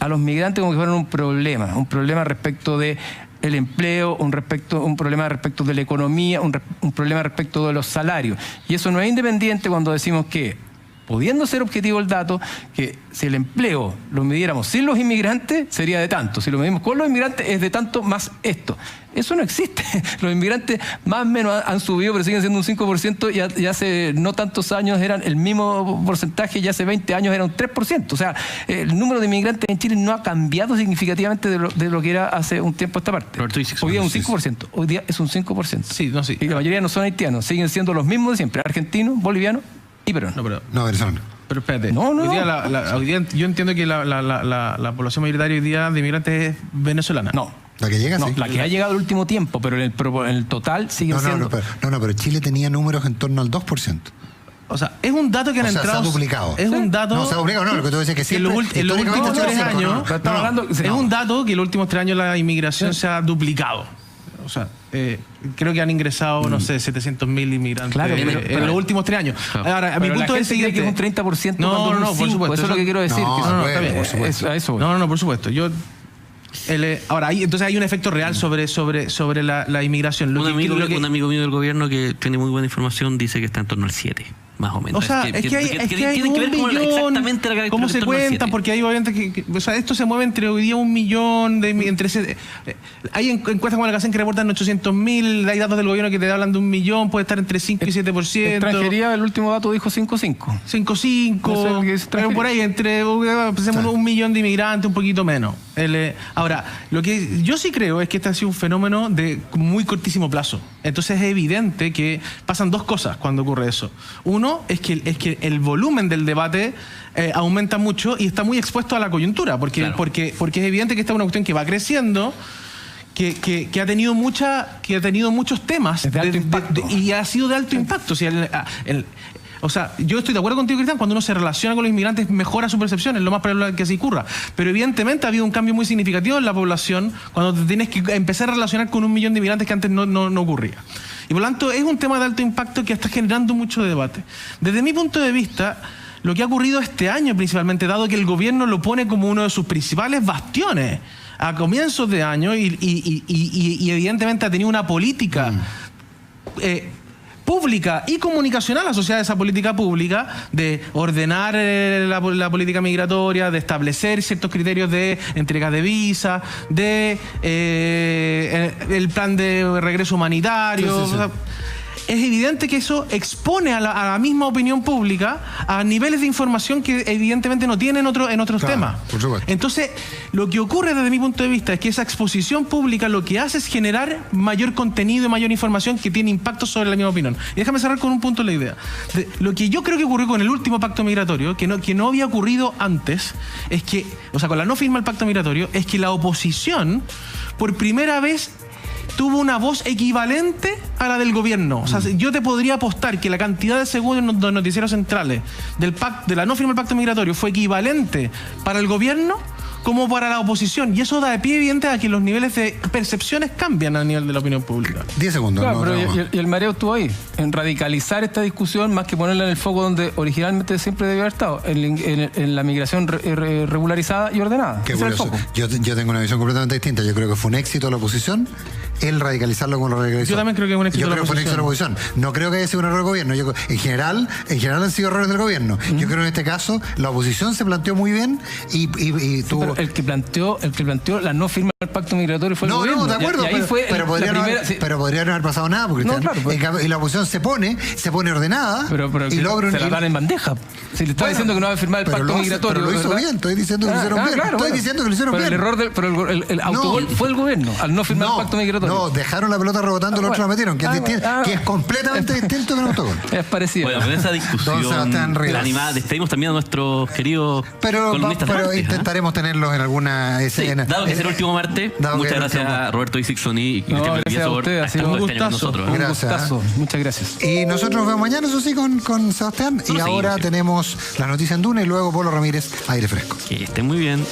a los migrantes como que fueran un problema respecto de el empleo, un problema respecto de la economía, un problema respecto de los salarios. Y eso no es independiente cuando decimos que, pudiendo ser objetivo el dato, que si el empleo lo midiéramos sin los inmigrantes, sería de tanto. Si lo medimos con los inmigrantes, es de tanto más esto. Eso no existe. Los inmigrantes más o menos han subido, pero siguen siendo un 5%, y hace no tantos años eran el mismo porcentaje, y hace 20 años era un 3%. O sea, el número de inmigrantes en Chile no ha cambiado significativamente de lo que era hace un tiempo a esta parte. Hoy día es un 5%. Hoy día es un 5%. Sí. Y la mayoría no son haitianos, siguen siendo los mismos de siempre, argentinos, bolivianos y peruanos. No, venezolanos. Pero espérate, hoy día yo entiendo que la población mayoritaria hoy día de inmigrantes es venezolana. No. La que llega, sí. La que ha llegado el último tiempo, pero en el total sigue siendo... pero Chile tenía números en torno al 2%. O sea, es un dato que han entrado... se ha duplicado. Es un dato... No, se ha duplicado, no, lo que tú dices que siempre... En los últimos 3 años... Es un dato que en los últimos 3 años la inmigración se ha duplicado. O sea, creo que han ingresado, no sé, 700.000 inmigrantes en los últimos 3 años. Ahora, a mi punto es el siguiente. Que es un 30%. No, por supuesto. Eso es lo que quiero decir. No, por supuesto. Eso. No, por supuesto. Yo Ahora, entonces hay un efecto real sobre la inmigración. Un amigo mío del gobierno que tiene muy buena información dice que está en torno al 7%. Más o menos. O sea, es que hay un millón. Exactamente ¿Cómo se cuentan? Porque hay obviamente que o sea, esto se mueve entre hoy día 1 millón, hay encuestas como la que hacen que reportan 800.000, hay datos del gobierno que te hablan de 1 millón, puede estar entre 5 y 7%. Extranjería, el último dato dijo 5,5. 5,5, por ahí, pensemos 1 millón de inmigrantes, un poquito menos. Ahora, lo que yo sí creo es que este ha sido un fenómeno de muy cortísimo plazo. Entonces es evidente que pasan dos cosas cuando ocurre eso. Uno es que el volumen del debate aumenta mucho y está muy expuesto a la coyuntura, porque es evidente que esta es una cuestión que va creciendo, que ha tenido muchos temas de alto impacto. y ha sido de alto impacto. O sea, yo estoy de acuerdo contigo, Cristian, cuando uno se relaciona con los inmigrantes mejora su percepción, es lo más probable que así ocurra. Pero evidentemente ha habido un cambio muy significativo en la población cuando te tienes que empezar a relacionar con 1 millón de inmigrantes que antes no ocurría. Y por lo tanto es un tema de alto impacto que está generando mucho debate. Desde mi punto de vista, lo que ha ocurrido este año principalmente, dado que el gobierno lo pone como uno de sus principales bastiones a comienzos de año y evidentemente ha tenido una política pública y comunicacional asociada a esa política pública de ordenar la política migratoria, de establecer ciertos criterios de entrega de visa, de el plan de regreso humanitario. Sí. O sea, es evidente que eso expone a la misma opinión pública a niveles de información que evidentemente no tienen en otros temas. Por supuesto. Entonces, lo que ocurre desde mi punto de vista es que esa exposición pública lo que hace es generar mayor contenido y mayor información que tiene impacto sobre la misma opinión. Y déjame cerrar con un punto de la idea. Lo que yo creo que ocurrió con el último pacto migratorio, que no había ocurrido antes, es que, o sea, con la no firma del pacto migratorio, es que la oposición, por primera vez, tuvo una voz equivalente a la del gobierno. O sea, yo te podría apostar que la cantidad de segundos de noticieros centrales de la no firma del pacto migratorio fue equivalente para el gobierno como para la oposición. Y eso da de pie evidente a que los niveles de percepciones cambian a nivel de la opinión pública. 10 segundos. Claro, pero y el mareo estuvo ahí, en radicalizar esta discusión más que ponerla en el foco donde originalmente siempre debió haber estado, en la migración regularizada y ordenada. Qué curioso. Yo tengo una visión completamente distinta. Yo creo que fue un éxito de la oposición el radicalizarlo como lo radicalizó. Yo también creo que es un éxito de la oposición. No creo que haya sido un error del gobierno. En general han sido errores del gobierno. Yo creo que en este caso la oposición se planteó muy bien y tuvo... Pero el que planteó la no firma del pacto migratorio fue el gobierno. No, de acuerdo, pero podría no haber pasado nada, porque y la oposición se pone ordenada y logra se la dan en bandeja. Si le está diciendo que no va a firmar el pacto migratorio. Pero lo hizo bien, estoy diciendo que lo hicieron bien. Estoy diciendo que lo hicieron bien. Pero el autogol fue el gobierno, al no firmar el pacto migratorio. No, dejaron la pelota rebotando, los otros la metieron, que es completamente distinto que un autogol. Es parecido. Bueno, con esa discusión animada, despedimos también a nuestros queridos columnistas. Pero intentaremos tenerlos en alguna escena. Dado que es el último martes, muchas gracias a Roberto Isixson y Cristian Valdivieso por estar un gustazo, nosotros. Un gustazo. Muchas gracias. Y nosotros nos vemos mañana, eso sí, con Sebastián. Y ahora tenemos las noticias en Duna y luego Polo Ramírez, Aire Fresco. Que estén muy bien.